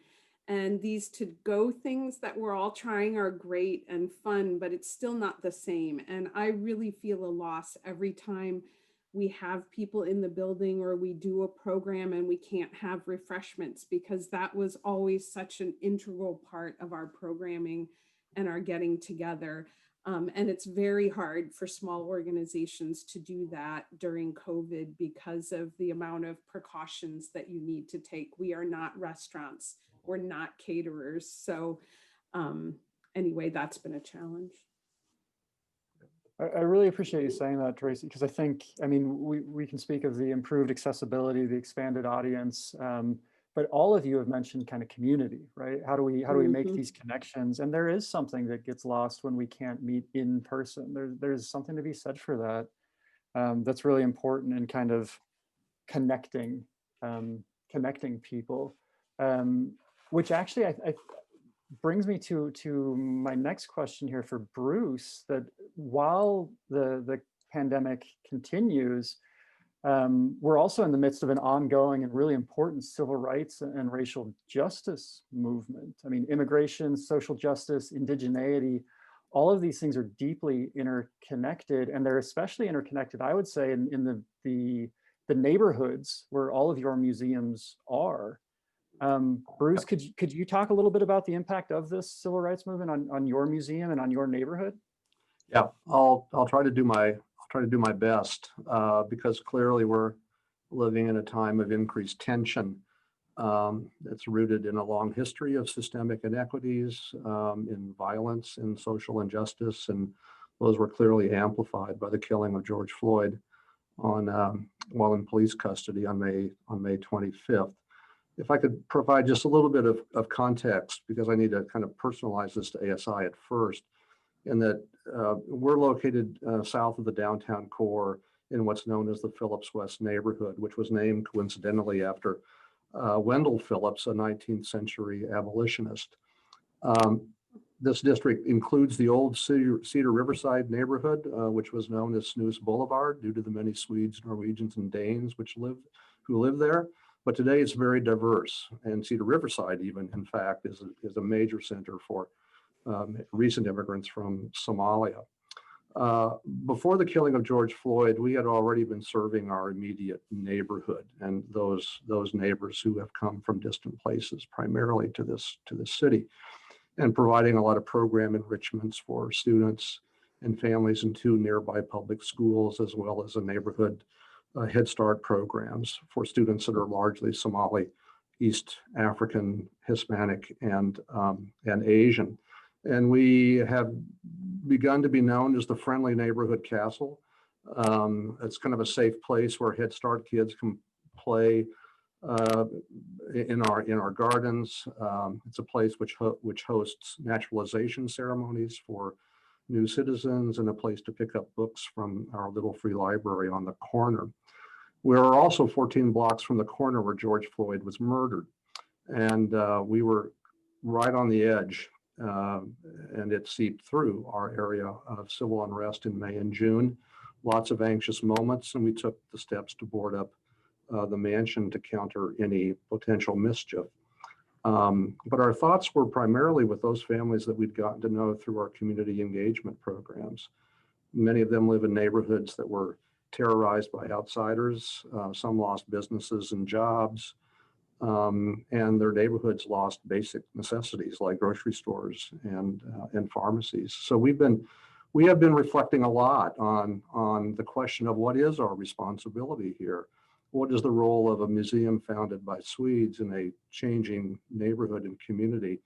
And these to-go things that we're all trying are great and fun, but it's still not the same. And I really feel a loss every time we have people in the building or we do a program and we can't have refreshments, because that was always such an integral part of our programming and our getting together. And it's very hard for small organizations to do that during COVID because of the amount of precautions that you need to take. We are not restaurants, we're not caterers. So anyway, that's been a challenge. I really appreciate you saying that, Tracey, because I think, I mean, we can speak of the improved accessibility, the expanded audience, but all of you have mentioned kind of community, right? How do we make these connections? And there is something that gets lost when we can't meet in person. There's something to be said for that. That's really important in kind of connecting people, which actually I brings me to my next question here for Bruce, that while the pandemic continues, we're also in the midst of an ongoing and really important civil rights and racial justice movement. I mean, immigration, social justice, indigeneity, all of these things are deeply interconnected, and they're especially interconnected, I would say, in the neighborhoods where all of your museums are. Bruce, could you talk a little bit about the impact of this civil rights movement on your museum and on your neighborhood? Yeah, I'll try to do my best because clearly we're living in a time of increased tension that's rooted in a long history of systemic inequities, in violence, in social injustice, and those were clearly amplified by the killing of George Floyd while in police custody on May 25th. If I could provide just a little bit of context, because I need to kind of personalize this to ASI at first, in that we're located south of the downtown core in what's known as the Phillips West neighborhood, which was named coincidentally after Wendell Phillips, a 19th century abolitionist. This district includes the old Cedar Riverside neighborhood, which was known as Snus Boulevard due to the many Swedes, Norwegians, and Danes who live there. But today it's very diverse, and Cedar Riverside even, in fact, is a major center for recent immigrants from Somalia. Before the killing of George Floyd, we had already been serving our immediate neighborhood and those neighbors who have come from distant places, primarily to this city, and providing a lot of program enrichments for students and families in 2 nearby public schools, as well as a neighborhood Head Start programs for students that are largely Somali, East African, Hispanic, and Asian. And we have begun to be known as the friendly neighborhood castle. It's kind of a safe place where Head Start kids can play in our gardens. It's a place which hosts naturalization ceremonies for new citizens, and a place to pick up books from our little free library on the corner. We are also 14 blocks from the corner where George Floyd was murdered. And we were right on the edge, and it seeped through our area of civil unrest in May and June. Lots of anxious moments, and we took the steps to board up the mansion to counter any potential mischief. But our thoughts were primarily with those families that we'd gotten to know through our community engagement programs. Many of them live in neighborhoods that were terrorized by outsiders. Some lost businesses and jobs, and their neighborhoods lost basic necessities like grocery stores and pharmacies. So we have been reflecting a lot on the question of what is our responsibility here. What is the role of a museum founded by Swedes in a changing neighborhood and community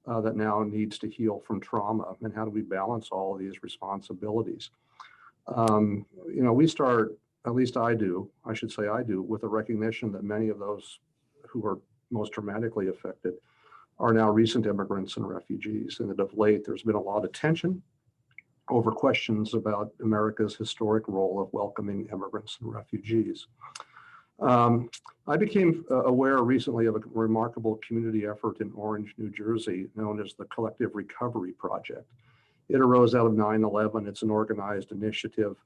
that now needs to heal from trauma? And how do we balance all of these responsibilities? We start, at least I do, with a recognition that many of those who are most dramatically affected are now recent immigrants and refugees. And that of late, there's been a lot of tension over questions about America's historic role of welcoming immigrants and refugees. I became aware recently of a remarkable community effort in Orange, New Jersey, known as the Collective Recovery Project. It arose out of 9/11. It's an organized initiative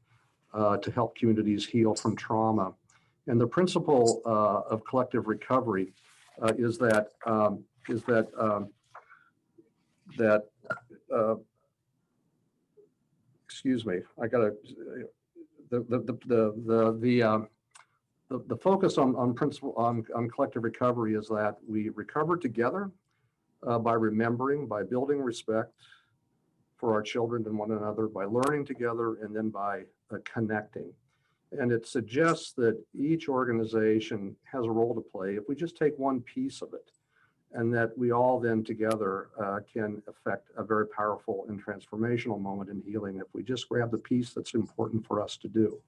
to help communities heal from trauma. And the principle of collective recovery is that excuse me, I gotta the focus on collective recovery is that we recover together by remembering, by building respect for our children and one another, by learning together, and then by connecting. And it suggests that each organization has a role to play if we just take one piece of it, and that we all then together can affect a very powerful and transformational moment in healing if we just grab the piece that's important for us to do.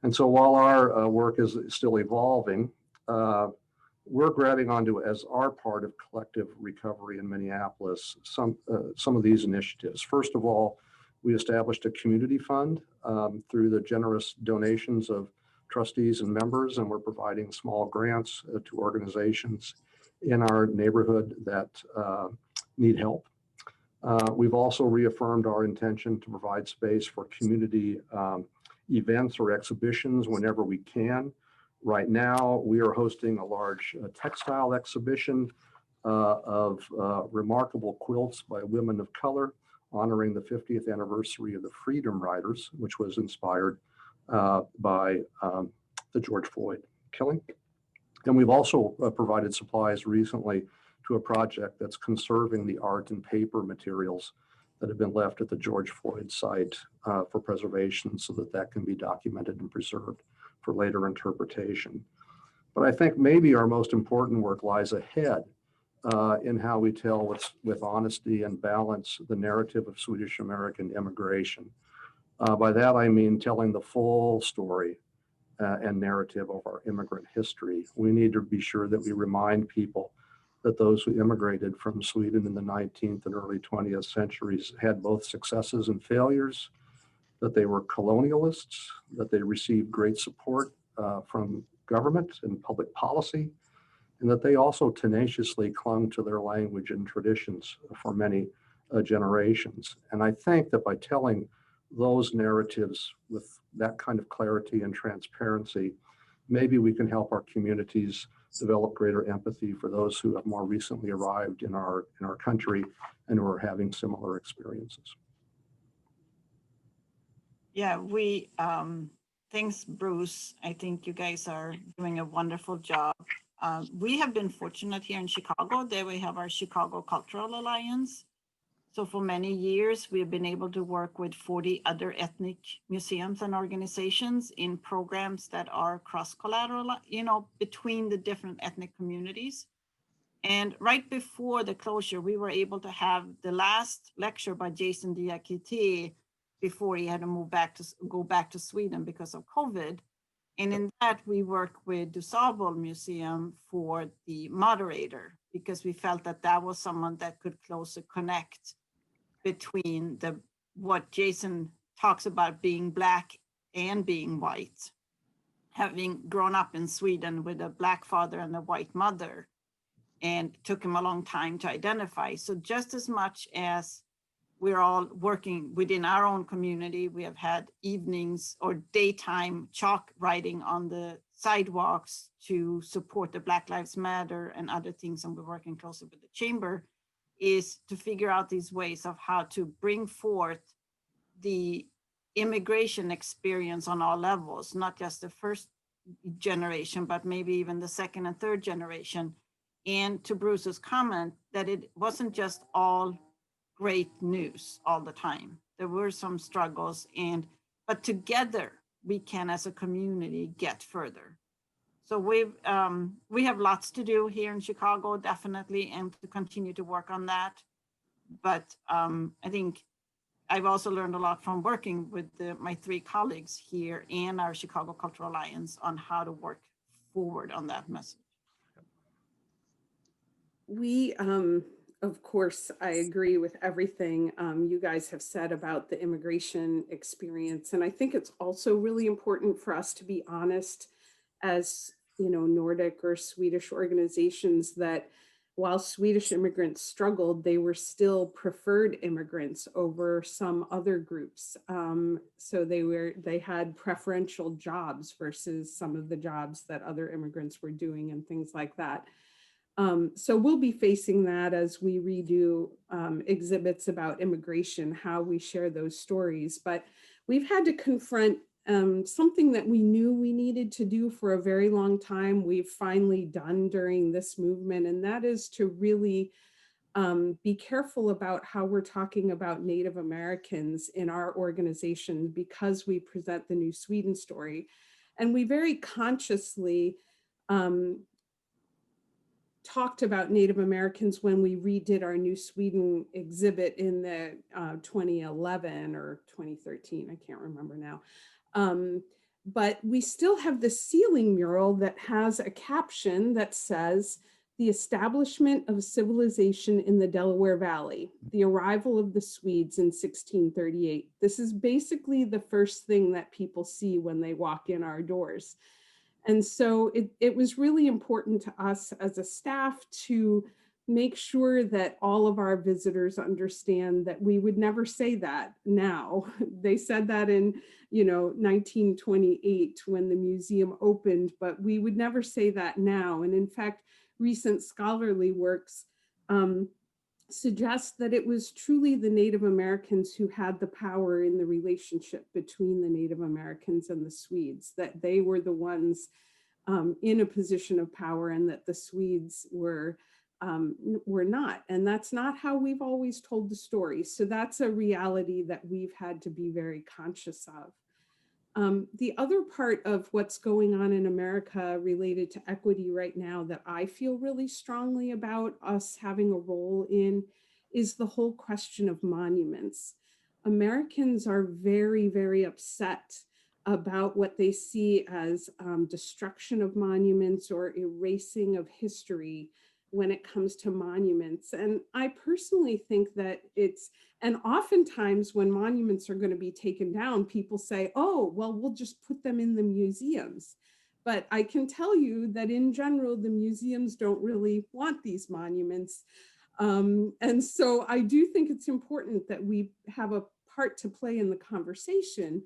And so while our work is still evolving, we're grabbing onto, as our part of collective recovery in Minneapolis, some of these initiatives. First of all, we established a community fund through the generous donations of trustees and members, and we're providing small grants to organizations in our neighborhood that need help. We've also reaffirmed our intention to provide space for community events or exhibitions whenever we can. Right now, we are hosting a large textile exhibition of remarkable quilts by women of color, honoring the 50th anniversary of the Freedom Riders, which was inspired by the George Floyd killing. And we've also provided supplies recently to a project that's conserving the art and paper materials that have been left at the George Floyd site for preservation so that that can be documented and preserved for later interpretation. But I think maybe our most important work lies ahead in how we tell with honesty and balance the narrative of Swedish American immigration. By that I mean telling the full story and narrative of our immigrant history. We need to be sure that we remind people that those who immigrated from Sweden in the 19th and early 20th centuries had both successes and failures, that they were colonialists, that they received great support from government and public policy, and that they also tenaciously clung to their language and traditions for many generations. And I think that by telling those narratives with that kind of clarity and transparency, maybe we can help our communities develop greater empathy for those who have more recently arrived in our country and who are having similar experiences. Yeah, thanks, Bruce. I think you guys are doing a wonderful job. We have been fortunate here in Chicago that we have our Chicago Cultural Alliance. So for many years, we've been able to work with 40 other ethnic museums and organizations in programs that are cross-collateral, between the different ethnic communities. And right before the closure, we were able to have the last lecture by Jason Diakité before he had to go back to Sweden because of COVID. And in that, we worked with DuSable Museum for the moderator, because we felt that that was someone that could closer connect between what Jason talks about being Black and being white, having grown up in Sweden with a Black father and a white mother. And took him a long time to identify. So just as much as we're all working within our own community, we have had evenings or daytime chalk writing on the sidewalks to support the Black Lives Matter and other things, and we're working closely with the chamber, is to figure out these ways of how to bring forth the immigration experience on all levels, not just the first generation, but maybe even the second and third generation. And to Bruce's comment that it wasn't just all great news all the time. There were some struggles, but together we can, as a community, get further. So we have lots to do here in Chicago, definitely, and to continue to work on that. But I think I've also learned a lot from working with my 3 colleagues here and our Chicago Cultural Alliance on how to work forward on that message. We, of course, I agree with everything you guys have said about the immigration experience. And I think it's also really important for us to be honest as, Nordic or Swedish organizations, that while Swedish immigrants struggled, they were still preferred immigrants over some other groups. So they had preferential jobs versus some of the jobs that other immigrants were doing and things like that. So we'll be facing that as we redo exhibits about immigration, how we share those stories. But we've had to confront something that we knew we needed to do for a very long time. We've finally done during this movement, and that is to really be careful about how we're talking about Native Americans in our organization, because we present the New Sweden story. And we very consciously talked about Native Americans when we redid our New Sweden exhibit in the 2011 or 2013, I can't remember now. But we still have the ceiling mural that has a caption that says, "The establishment of civilization in the Delaware Valley, the arrival of the Swedes in 1638. This is basically the first thing that people see when they walk in our doors. And so it was really important to us as a staff to make sure that all of our visitors understand that we would never say that now. They said that in 1928 when the museum opened, but we would never say that now. And in fact, recent scholarly works suggest that it was truly the Native Americans who had the power in the relationship between the Native Americans and the Swedes, that they were the ones in a position of power, and that the Swedes were not. And that's not how we've always told the story. So that's a reality that we've had to be very conscious of. The other part of what's going on in America related to equity right now that I feel really strongly about us having a role in is the whole question of monuments. Americans are very, very upset about what they see as destruction of monuments or erasing of history when it comes to monuments. And I personally think that and oftentimes when monuments are going to be taken down, people say, oh, well, we'll just put them in the museums. But I can tell you that in general, the museums don't really want these monuments. And so I do think it's important that we have a part to play in the conversation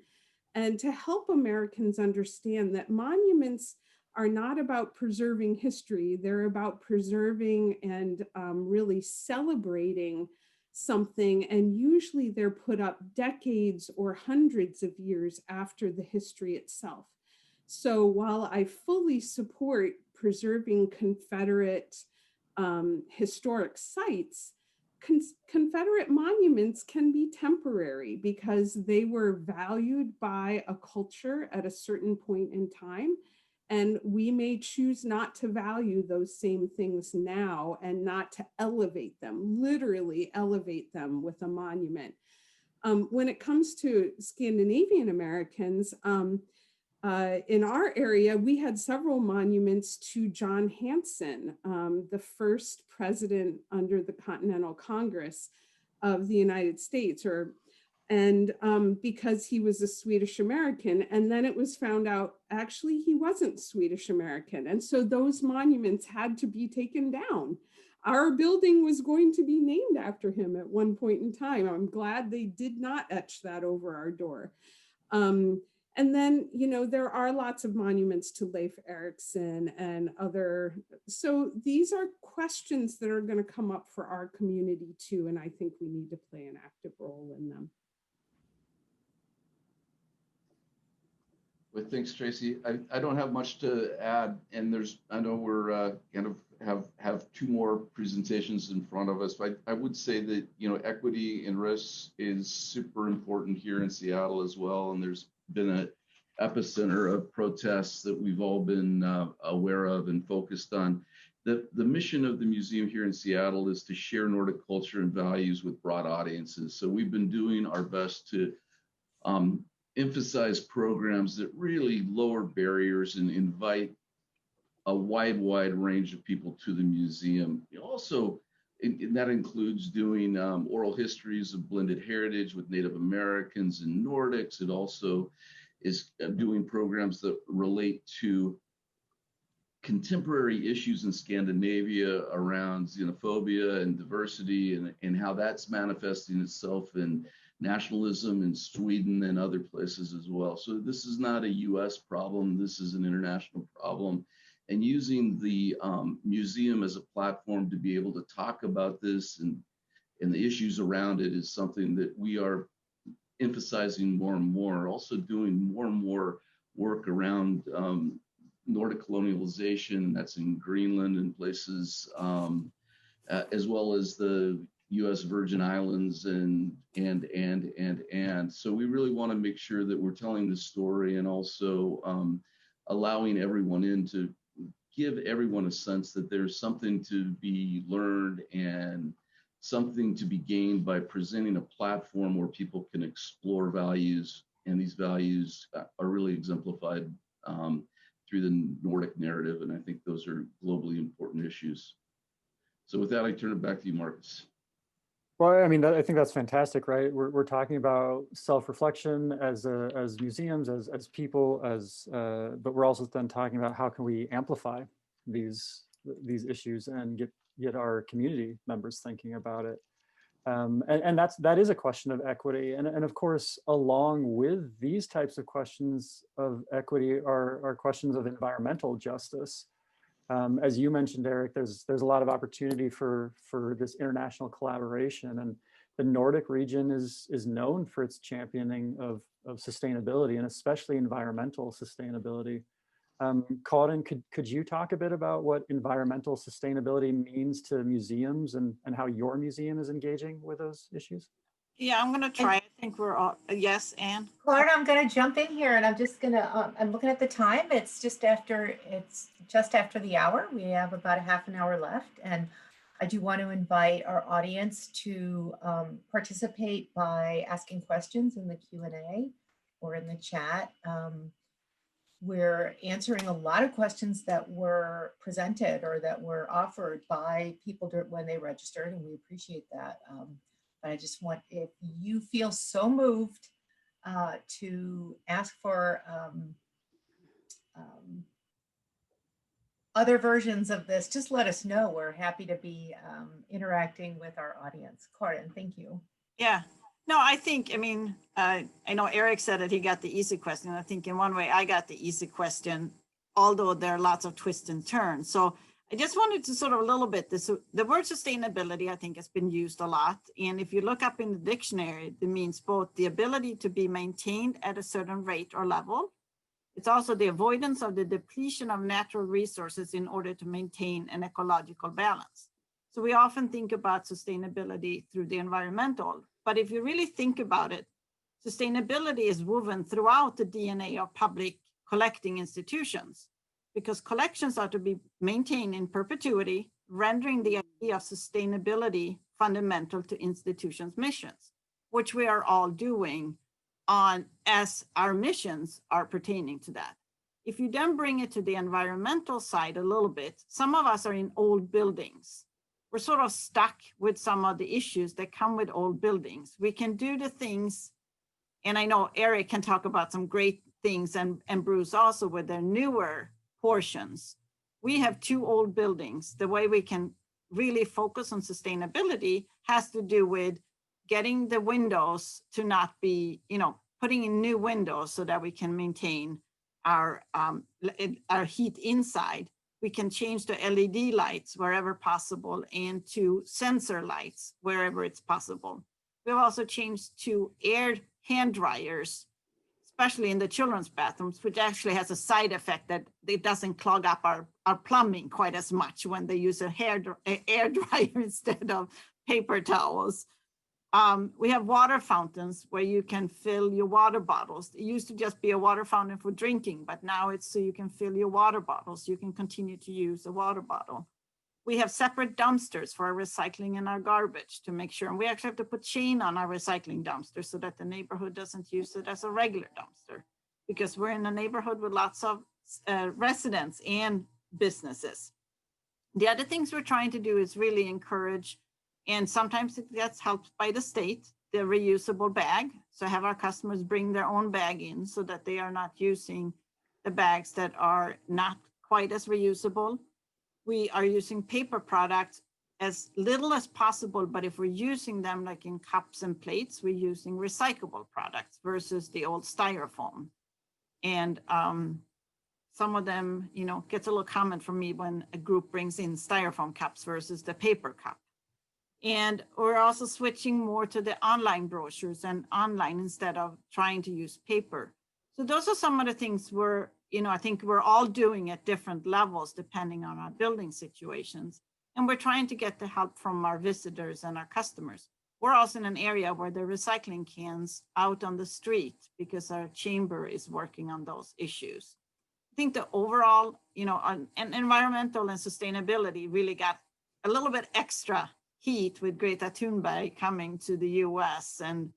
and to help Americans understand that monuments are not about preserving history. They're about preserving and really celebrating something, and usually they're put up decades or hundreds of years after the history itself. So while I fully support preserving Confederate historic sites, Confederate monuments can be temporary because they were valued by a culture at a certain point in time. And we may choose not to value those same things now and not to elevate them, literally elevate them with a monument. When it comes to Scandinavian Americans, in our area, we had several monuments to John Hanson, the first president under the Continental Congress of the United States, because he was a Swedish American. And then it was found out, actually, he wasn't Swedish American. And so those monuments had to be taken down. Our building was going to be named after him at one point in time. I'm glad they did not etch that over our door. And then, you know, there are lots of monuments to Leif Erikson and other. So these are questions that are going to come up for our community too. And I think we need to play an active role in them. Well, thanks, Tracy. I don't have much to add. And I know we're kind of have two more presentations in front of us. But I would say that, you know, equity and risks is super important here in Seattle as well. And there's been an epicenter of protests that we've all been aware of and focused on. The mission of the museum here in Seattle is to share Nordic culture and values with broad audiences. So we've been doing our best to emphasize programs that really lower barriers and invite a wide range of people to the museum. Also, and that includes doing oral histories of blended heritage with Native Americans and Nordics. It also is doing programs that relate to contemporary issues in Scandinavia around xenophobia and diversity, and how that's manifesting itself in nationalism in Sweden and other places as well. So this is not a US problem, this is an international problem. And using the museum as a platform to be able to talk about this and the issues around it is something that we are emphasizing more and more. Also doing more and more work around Nordic colonialization, that's in Greenland and places, as well as the US Virgin Islands and. So we really want to make sure that we're telling the story and also allowing everyone in to give everyone a sense that there's something to be learned and something to be gained by presenting a platform where people can explore values, and these values are really exemplified through the Nordic narrative, and I think those are globally important issues. So with that, I turn it back to you, Marcus. Well, I mean, I think that's fantastic, right? We're talking about self-reflection as museums, as people, but we're also then talking about how can we amplify these issues and get our community members thinking about it. And that is a question of equity. And of course, along with these types of questions of equity are questions of environmental justice. As you mentioned, Eric, there's a lot of opportunity for this international collaboration, and the Nordic region is known for its championing of sustainability, and especially environmental sustainability. Karin, could you talk a bit about what environmental sustainability means to museums and how your museum is engaging with those issues? Yeah, I'm going to try. I think we're all, yes, Anne? Karin, I'm going to jump in here, and I'm just going to, I'm looking at the time. It's just after the hour. We have about a half an hour left, and I do want to invite our audience to participate by asking questions in the Q&A or in the chat. We're answering a lot of questions that were presented or that were offered by people when they registered, and we appreciate that. But I just want, if you feel so moved to ask for other versions of this, just let us know. We're happy to be interacting with our audience. Karin, thank you. Yeah, no, I think, I mean, I know Eric said that he got the easy question. I think in one way I got the easy question, although there are lots of twists and turns. So I just wanted to sort of a little bit, the word sustainability, I think, has been used a lot. And if you look up in the dictionary, it means both the ability to be maintained at a certain rate or level. It's also the avoidance of the depletion of natural resources in order to maintain an ecological balance. So we often think about sustainability through the environmental, but if you really think about it, sustainability is woven throughout the DNA of public collecting institutions, because collections are to be maintained in perpetuity, rendering the idea of sustainability fundamental to institutions' missions, which we are all doing as our missions are pertaining to that. If you then bring it to the environmental side a little bit, some of us are in old buildings. We're sort of stuck with some of the issues that come with old buildings. We can do the things, and I know Eric can talk about some great things, and Bruce also with their newer portions. We have 2 old buildings. The way we can really focus on sustainability has to do with getting the windows to not be, putting in new windows so that we can maintain our heat inside. We can change to LED lights wherever possible and to sensor lights wherever it's possible. We've also changed to air hand dryers, especially in the children's bathrooms, which actually has a side effect that it doesn't clog up our plumbing quite as much when they use an air dryer instead of paper towels. We have water fountains where you can fill your water bottles. It used to just be a water fountain for drinking, but now it's so you can fill your water bottles. You can continue to use a water bottle. We have separate dumpsters for our recycling and our garbage to make sure, and we actually have to put chain on our recycling dumpster so that the neighborhood doesn't use it as a regular dumpster, because we're in a neighborhood with lots of residents and businesses. The other things we're trying to do is really encourage, and sometimes it gets helped by the state, the reusable bag. So have our customers bring their own bag in so that they are not using the bags that are not quite as reusable. We are using paper products as little as possible, but if we're using them like in cups and plates, we're using recyclable products versus the old styrofoam. And some of them, gets a little comment from me when a group brings in styrofoam cups versus the paper cup. And we're also switching more to the online brochures and online instead of trying to use paper. So those are some of the things I think we're all doing at different levels depending on our building situations. And we're trying to get the help from our visitors and our customers. We're also in an area where the recycling cans out on the street because our chamber is working on those issues. I think the overall, and environmental and sustainability really got a little bit extra heat with Greta Thunberg coming to the US and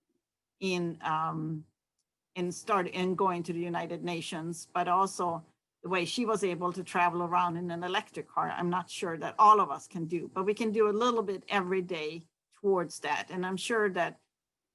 going to the United Nations, but also the way she was able to travel around in an electric car. I'm not sure that all of us can do, but we can do a little bit every day towards that. And I'm sure that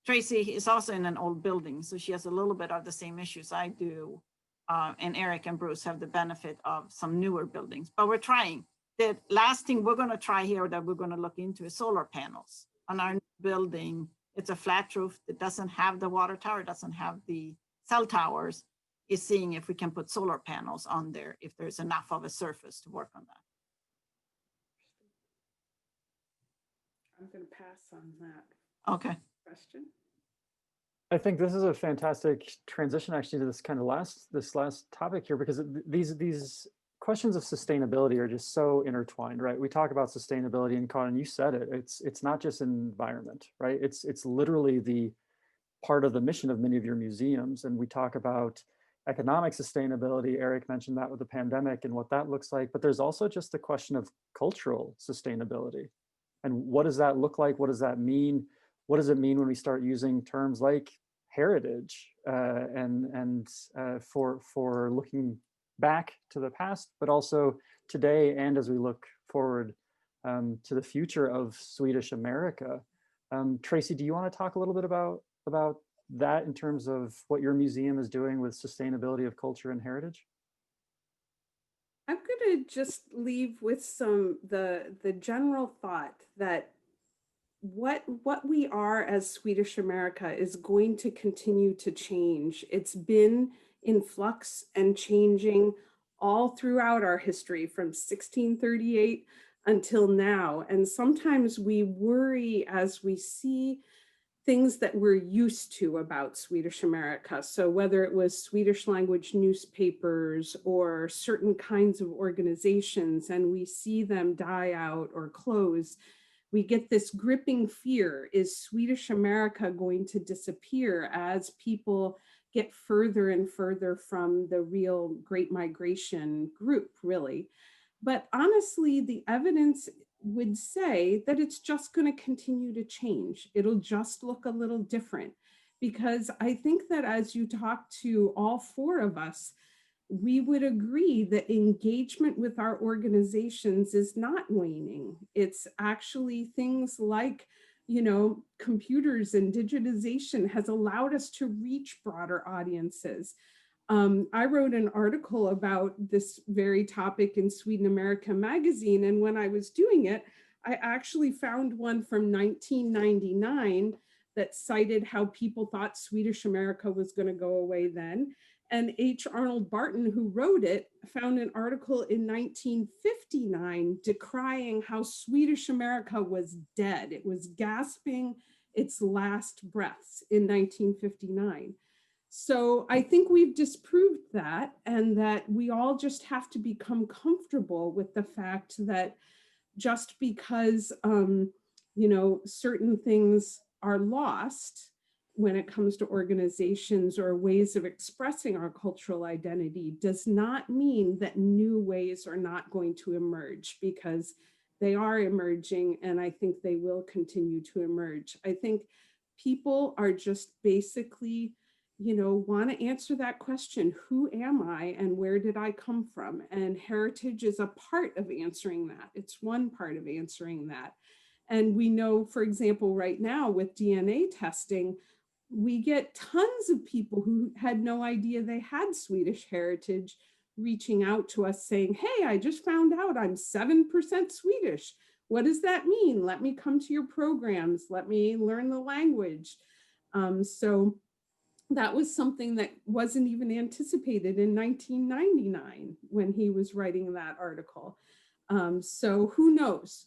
Tracey is also in an old building, so she has a little bit of the same issues I do. And Eric and Bruce have the benefit of some newer buildings, but we're trying. The last thing we're going to try here that we're going to look into is solar panels on our building. It's a flat roof that doesn't have the water tower, doesn't have the cell towers, is seeing if we can put solar panels on there, if there's enough of a surface to work on that. I'm going to pass on that. Okay. Question. I think this is a fantastic transition actually to this kind of last topic here, because these questions of sustainability are just so intertwined, right? We talk about sustainability, and Karin, you said it, it's not just environment, right? It's literally the part of the mission of many of your museums. And we talk about economic sustainability. Eric mentioned that with the pandemic and what that looks like, but there's also just the question of cultural sustainability. And what does that look like? What does that mean? What does it mean when we start using terms like heritage for looking back to the past, but also today, and as we look forward to the future of Swedish America. Tracey, do you want to talk a little bit about that in terms of what your museum is doing with sustainability of culture and heritage? I'm going to just leave with the general thought that what we are as Swedish America is going to continue to change. It's been in flux and changing all throughout our history from 1638 until now. And sometimes we worry as we see things that we're used to about Swedish America. So whether it was Swedish language newspapers or certain kinds of organizations, and we see them die out or close, we get this gripping fear. Is Swedish America going to disappear as people get further and further from the real Great Migration group, really? But honestly, the evidence would say that it's just going to continue to change. It'll just look a little different, because I think that as you talk to all four of us, we would agree that engagement with our organizations is not waning. It's actually things like, you know, computers and digitization has allowed us to reach broader audiences. I wrote an article about this very topic in Sweden-American magazine, and when I was doing it, I actually found one from 1999 that cited how people thought Swedish America was going to go away then. And H. Arnold Barton, who wrote it, found an article in 1959 decrying how Swedish America was dead. It was gasping its last breaths in 1959. So I think we've disproved that, and that we all just have to become comfortable with the fact that just because, you know, certain things are lost when it comes to organizations or ways of expressing our cultural identity does not mean that new ways are not going to emerge, because they are emerging, and I think they will continue to emerge. I think people are just basically, you know, want to answer that question, who am I and where did I come from? And heritage is a part of answering that. It's one part of answering that. And we know, for example, right now with DNA testing, we get tons of people who had no idea they had Swedish heritage reaching out to us saying, hey, I just found out I'm 7% Swedish. What does that mean? Let me come to your programs. Let me learn the language. So that was something that wasn't even anticipated in 1999 when he was writing that article. So who knows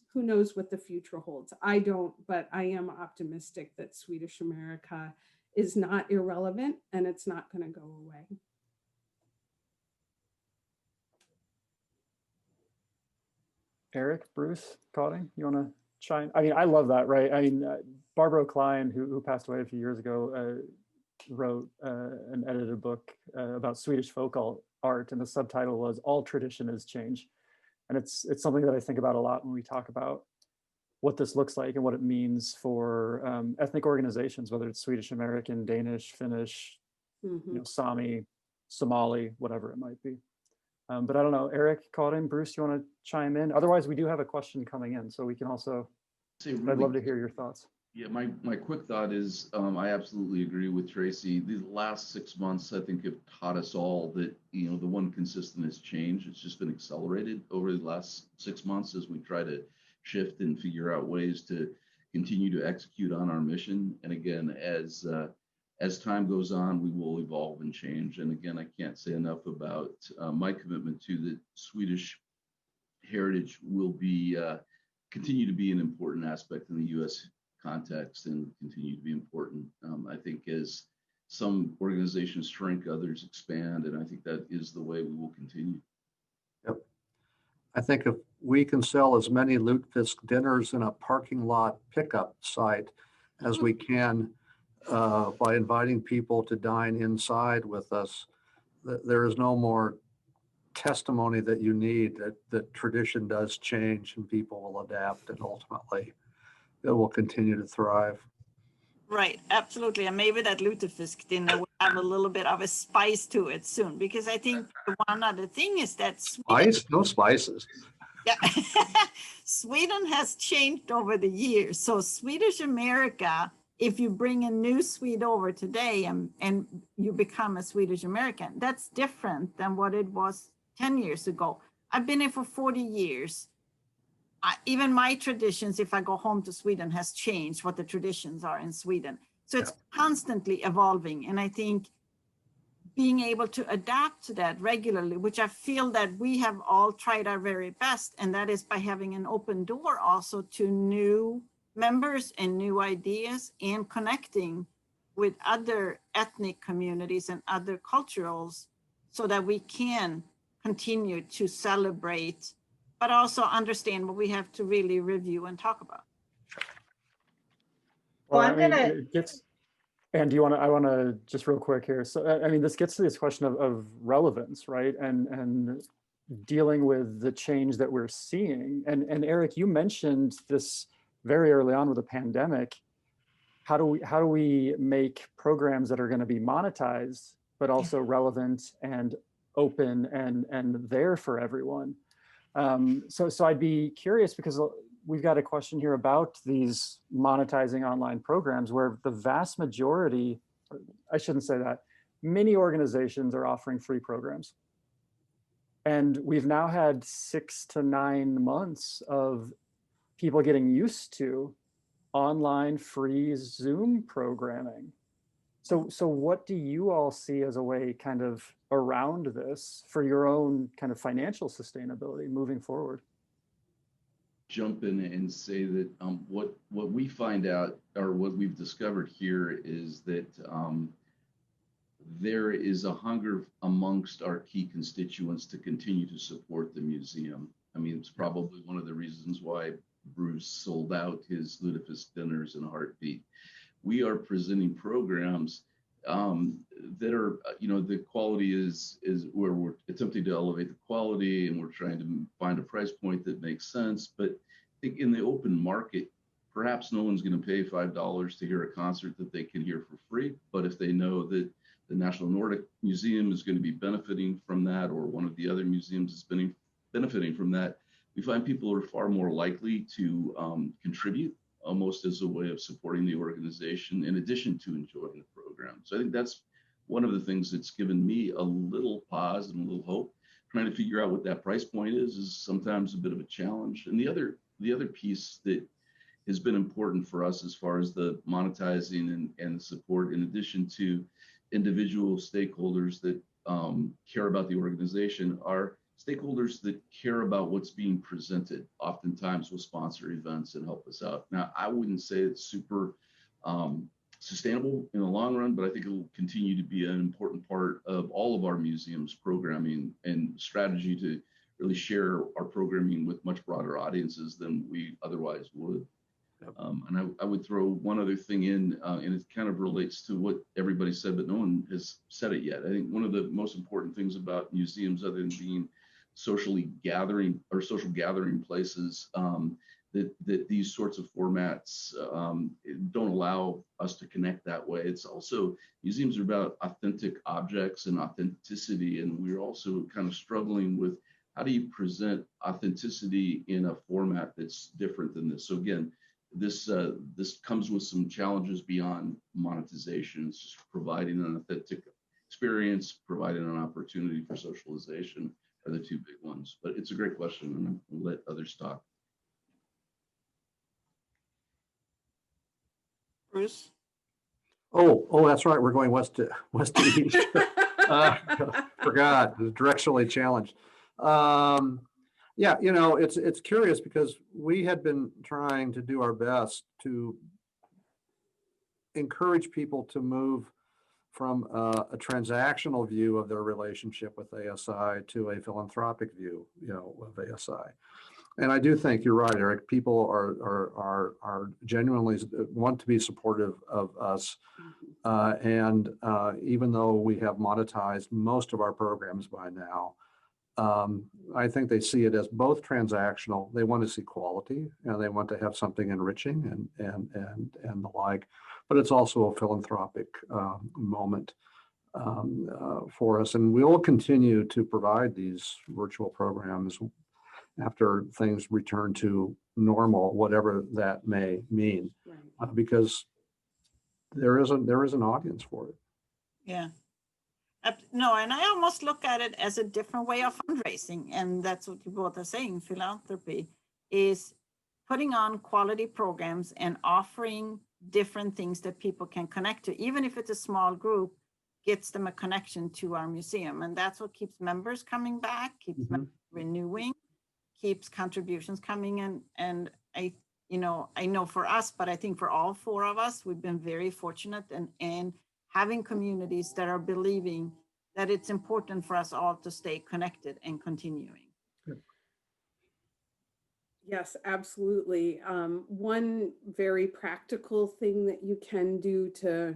what the future holds? I don't, but I am optimistic that Swedish America is not irrelevant and it's not going to go away. Eric, Bruce, Karin, you want to chime? I mean, I love that, right? I mean, Barbara Klein, who passed away a few years ago, wrote and edited a book about Swedish folk art, and the subtitle was "All Tradition is Change," and it's something that I think about a lot when we talk about what this looks like and what it means for ethnic organizations, whether it's Swedish American, Danish, Finnish, you know, Sami, Somali, whatever it might be. But I don't know, Eric, Karin, Bruce, you want to chime in? Otherwise, we do have a question coming in, so we can also. I'd love to hear your thoughts. Yeah, my quick thought is I absolutely agree with Tracey. The last 6 months, I think, have taught us all that, you know, the one consistent is change. It's just been accelerated over the last 6 months as we try to shift and figure out ways to continue to execute on our mission. And again, as time goes on, we will evolve and change. And again, I can't say enough about my commitment to the Swedish heritage will be continue to be an important aspect in the U.S. context and continue to be important. I think as some organizations shrink, others expand, and I think that is the way we will continue. Yep. I think if we can sell as many lutefisk dinners in a parking lot pickup site as we can by inviting people to dine inside with us, there is no more testimony that you need that tradition does change and people will adapt, and ultimately it will continue to thrive. Right, absolutely. And maybe that lutefisk dinner will have a little bit of a spice to it soon, because I think one other thing is that Spice? No spices. Yeah, Sweden has changed over the years. So Swedish America, if you bring a new Swede over today and you become a Swedish American, that's different than what it was 10 years ago. I've been here for 40 years. Even my traditions, if I go home to Sweden, has changed what the traditions are in Sweden. So it's constantly evolving. And I think being able to adapt to that regularly, which I feel that we have all tried our very best, and that is by having an open door also to new members and new ideas and connecting with other ethnic communities and other cultures so that we can continue to celebrate, but also understand what we have to really review and talk about. Well, I'm gonna. It gets, and do you want to? I want to just real quick here. So, I mean, this gets to this question of relevance, right? And dealing with the change that we're seeing. And Eric, you mentioned this very early on with the pandemic. How do we make programs that are going to be monetized, but also relevant and open and there for everyone? So I'd be curious, because we've got a question here about these monetizing online programs where the vast majority, I shouldn't say that, many organizations are offering free programs. And we've now had 6 to 9 months of people getting used to online free Zoom programming. So what do you all see as a way kind of around this for your own kind of financial sustainability moving forward? Jump in and say that what we find out, or what we've discovered here, is that there is a hunger amongst our key constituents to continue to support the museum. I mean, it's probably one of the reasons why Bruce sold out his Lutefisk dinners in a heartbeat. We are presenting programs that are, the quality is where we're attempting to elevate the quality, and we're trying to find a price point that makes sense. But I think in the open market, perhaps no one's going to pay $5 to hear a concert that they can hear for free. But if they know that the National Nordic Museum is going to be benefiting from that, or one of the other museums is benefiting from that, we find people are far more likely to contribute, almost as a way of supporting the organization in addition to enjoying the program. So I think that's one of the things that's given me a little pause and a little hope. Trying to figure out what that price point is sometimes a bit of a challenge. And the other piece that has been important for us as far as the monetizing and the support, in addition to individual stakeholders that care about the organization, are stakeholders that care about what's being presented. Oftentimes will sponsor events and help us out. Now, I wouldn't say it's super sustainable in the long run, but I think it will continue to be an important part of all of our museums' programming and strategy to really share our programming with much broader audiences than we otherwise would. And I would throw one other thing in, and it kind of relates to what everybody said, but no one has said it yet. I think one of the most important things about museums, other than being social gathering places, that these sorts of formats don't allow us to connect that way. It's also, museums are about authentic objects and authenticity, and we're also kind of struggling with how do you present authenticity in a format that's different than this. So again, this comes with some challenges beyond monetization. It's just providing an authentic experience, providing an opportunity for socialization are the two big ones. But it's a great question, and I'll let others talk. Bruce? Oh, that's right. We're going west to east. Forgot. It was directionally challenged. Yeah, it's curious because we had been trying to do our best to encourage people to move from a transactional view of their relationship with ASI to a philanthropic view, of ASI. And I do think you're right, Eric. People are genuinely want to be supportive of us, and even though we have monetized most of our programs by now, I think they see it as both transactional. They want to see quality, and they want to have something enriching and the like. But it's also a philanthropic moment for us, and we will continue to provide these virtual programs after things return to normal, whatever that may mean, because there is an audience for it. Yeah. No, and I almost look at it as a different way of fundraising, and that's what you both are saying. Philanthropy is putting on quality programs and offering different things that people can connect to, even if it's a small group, gets them a connection to our museum. And that's what keeps members coming back, keeps members renewing, keeps contributions coming in. And I know for us, but I think for all four of us, we've been very fortunate and having communities that are believing that it's important for us all to stay connected and continuing. Yes, absolutely. One very practical thing that you can do to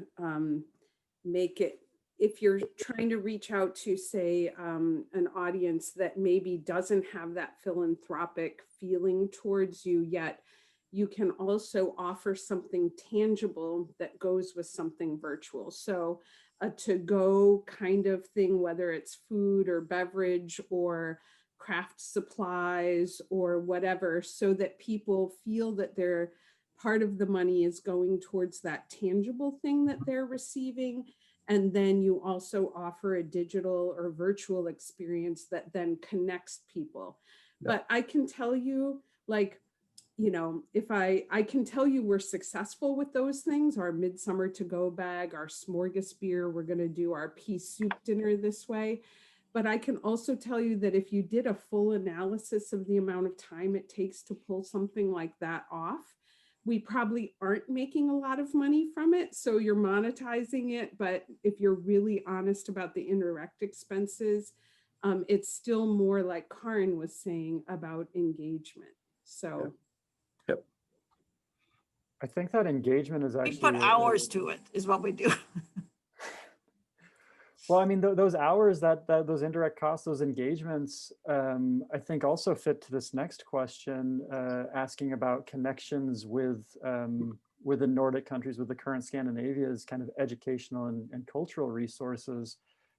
make it, if you're trying to reach out to, say, an audience that maybe doesn't have that philanthropic feeling towards you yet, you can also offer something tangible that goes with something virtual. So a to-go kind of thing, whether it's food or beverage or craft supplies or whatever, so that people feel that their part of the money is going towards that tangible thing that they're receiving. And then you also offer a digital or virtual experience that then connects people. But I can tell you, like, if I can tell you we're successful with those things, our midsummer to-go bag, our smorgasbord, we're going to do our pea soup dinner this way. But I can also tell you that if you did a full analysis of the amount of time it takes to pull something like that off, we probably aren't making a lot of money from it. So you're monetizing it. But if you're really honest about the indirect expenses, it's still more like Karin was saying about engagement. So. Yep. I think that engagement is actually. We put hours to it, is what we do. Well, I mean, those hours, those indirect costs, those engagements, I think also fit to this next question, asking about connections with the Nordic countries, with the current Scandinavia's kind of educational and cultural resources.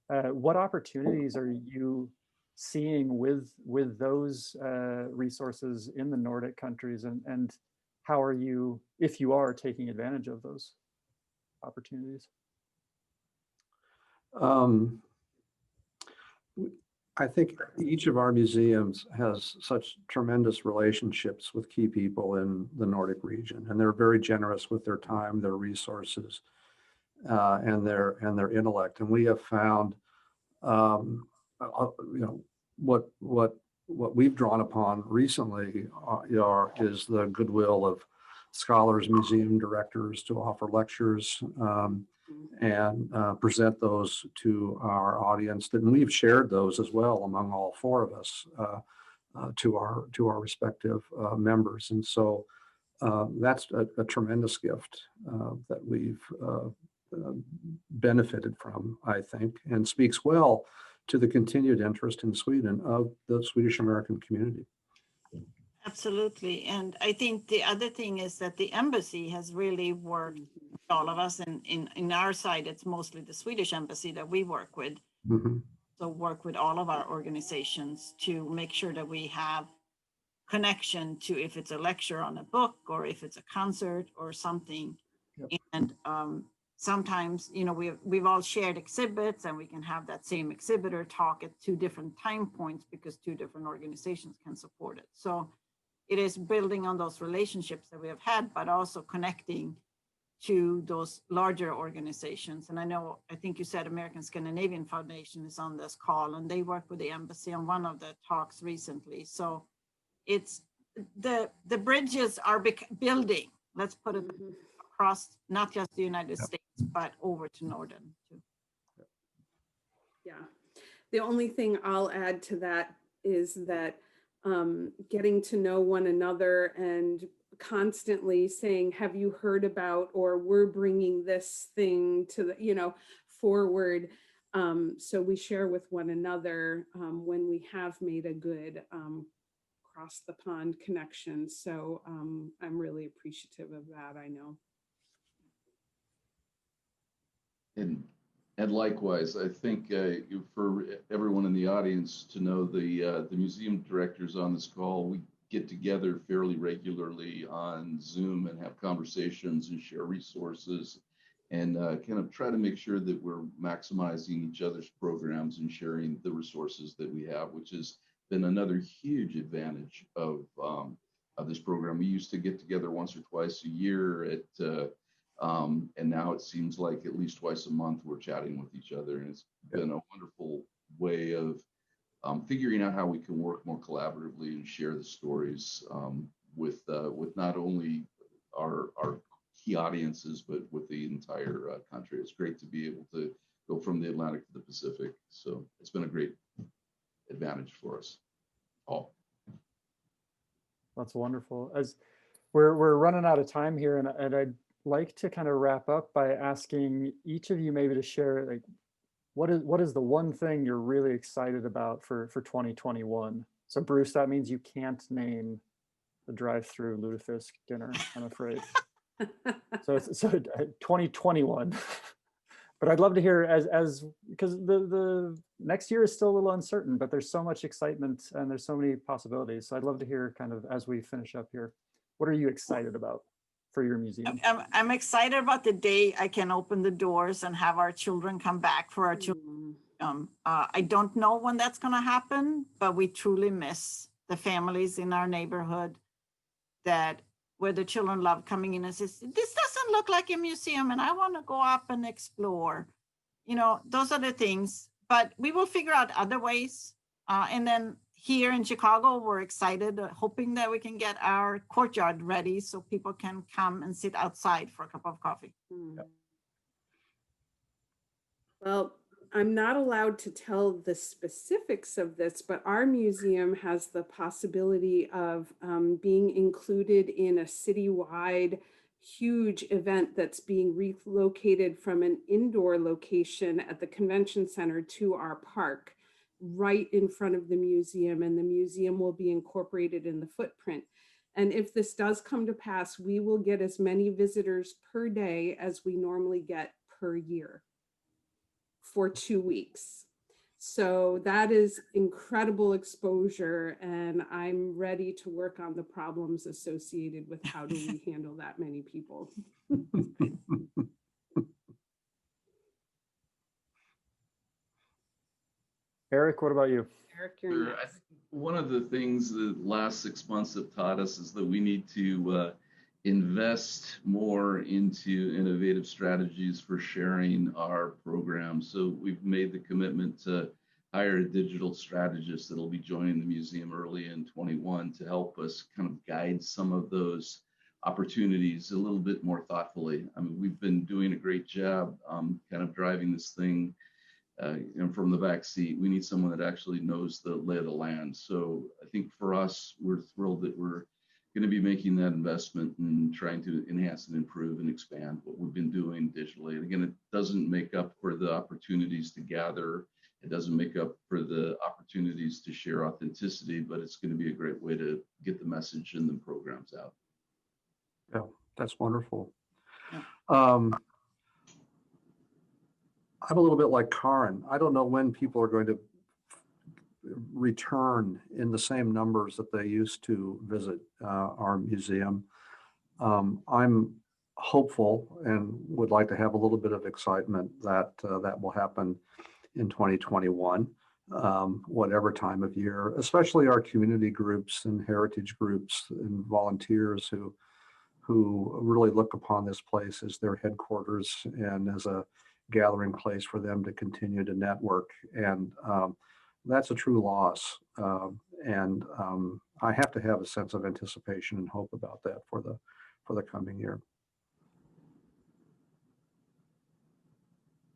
What opportunities are you seeing with those resources in the Nordic countries, and how are you, if you are, taking advantage of those opportunities? I think each of our museums has such tremendous relationships with key people in the Nordic region, and they're very generous with their time, their resources, and their intellect. And we have found, what we've drawn upon recently is the goodwill of scholars, museum directors to offer lectures and present those to our audience. And we've shared those as well among all four of us to our respective members. And so that's a tremendous gift that we've benefited from, I think, and speaks well to the continued interest in Sweden of the Swedish American community. Absolutely. And I think the other thing is that the embassy has really worked with all of us. And in our side, it's mostly the Swedish embassy that we work with. So work with all of our organizations to make sure that we have connection to, if it's a lecture on a book or if it's a concert or something. And sometimes, we've all shared exhibits, and we can have that same exhibitor talk at two different time points because two different organizations can support it. So it is building on those relationships that we have had, but also connecting to those larger organizations. And I think you said American Scandinavian Foundation is on this call, and they work with the embassy on one of the talks recently. So it's the bridges are building, let's put it across, not just the United States, but over to Norden too. Yeah. The only thing I'll add to that is that getting to know one another and constantly saying, have you heard about, or we're bringing this thing to the, forward. So we share with one another when we have made a good cross the pond connection. So I'm really appreciative of that, I know. And likewise, I think for everyone in the audience to know, the museum directors on this call, we get together fairly regularly on Zoom and have conversations and share resources and kind of try to make sure that we're maximizing each other's programs and sharing the resources that we have, which has been another huge advantage of this program. We used to get together once or twice a year at And now it seems like at least twice a month we're chatting with each other, and it's been a wonderful way of figuring out how we can work more collaboratively and share the stories with not only our key audiences, but with the entire country. It's great to be able to go from the Atlantic to the Pacific. So it's been a great advantage for us all. That's wonderful. As we're running out of time here, and I'd like to kind of wrap up by asking each of you maybe to share, like, what is the one thing you're really excited about for 2021? So Bruce, that means you can't name the drive-through lutefisk dinner, I'm afraid. So 2021. But I'd love to hear as because the next year is still a little uncertain, but there's so much excitement and there's so many possibilities. So I'd love to hear kind of as we finish up here, what are you excited about for your museum? I'm excited about the day I can open the doors and have our children come back for our children. I don't know when that's going to happen, but we truly miss the families in our neighborhood where the children love coming in and says, this doesn't look like a museum and I want to go up and explore. Those are the things, but we will figure out other ways. And then here in Chicago, we're excited, hoping that we can get our courtyard ready so people can come and sit outside for a cup of coffee. Yep. Well, I'm not allowed to tell the specifics of this, but our museum has the possibility of being included in a citywide huge event that's being relocated from an indoor location at the convention center to our park right in front of the museum, and the museum will be incorporated in the footprint. And if this does come to pass, we will get as many visitors per day as we normally get per year for 2 weeks. So that is incredible exposure, and I'm ready to work on the problems associated with how do we handle that many people. Eric, what about you? Eric, you're next. I think one of the things the last 6 months have taught us is that we need to invest more into innovative strategies for sharing our programs. So we've made the commitment to hire a digital strategist that'll be joining the museum early in 21 to help us kind of guide some of those opportunities a little bit more thoughtfully. I mean, we've been doing a great job kind of driving this thing from the back seat. We need someone that actually knows the lay of the land. So I think for us, we're thrilled that we're going to be making that investment and trying to enhance and improve and expand what we've been doing digitally. And again, it doesn't make up for the opportunities to gather. It doesn't make up for the opportunities to share authenticity, but it's going to be a great way to get the message and the programs out. Yeah, that's wonderful. Yeah. I'm a little bit like Karin. I don't know when people are going to return in the same numbers that they used to visit our museum. I'm hopeful and would like to have a little bit of excitement that that will happen in 2021, whatever time of year, especially our community groups and heritage groups and volunteers who really look upon this place as their headquarters and as a gathering place for them to continue to network. And that's a true loss. And I have to have a sense of anticipation and hope about that for the coming year.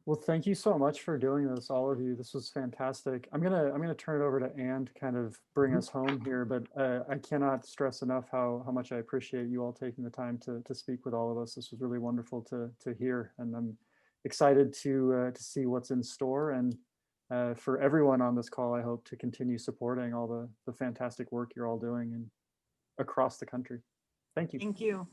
Well, thank you so much for doing this, all of you. This was fantastic. I'm gonna turn it over to Anne to kind of bring us home here, but I cannot stress enough how much I appreciate you all taking the time to speak with all of us. This was really wonderful to hear, and I'm excited to see what's in store. And for everyone on this call, I hope to continue supporting all the fantastic work you're all doing and across the country. Thank you. Thank you.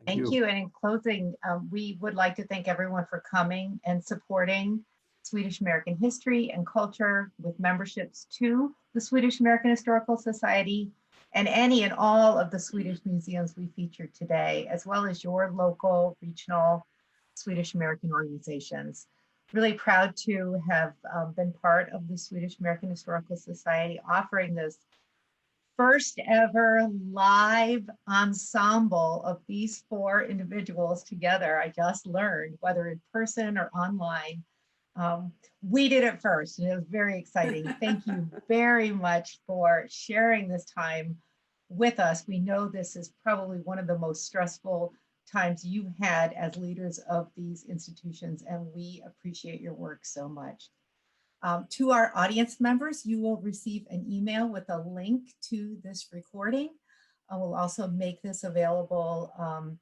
Thank you. And in closing, we would like to thank everyone for coming and supporting Swedish American history and culture with memberships to the Swedish American Historical Society and any and all of the Swedish museums we featured today, as well as your local, regional Swedish American organizations. Really proud to have been part of the Swedish American Historical Society, offering this first ever live ensemble of these 4 individuals together. I just learned, whether in person or online. We did it first, and it was very exciting. Thank you very much for sharing this time with us. We know this is probably one of the most stressful times you've had as leaders of these institutions, and we appreciate your work so much. To our audience members, you will receive an email with a link to this recording. We'll also make this available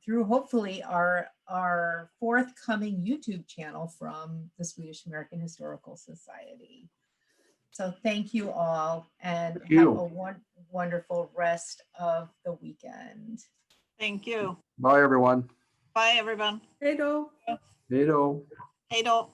through hopefully our forthcoming YouTube channel from the Swedish American Historical Society. So thank you all, and have a wonderful rest of the weekend. Thank you. Bye, everyone. Bye, everyone. Hej då. Hej då. Hej då.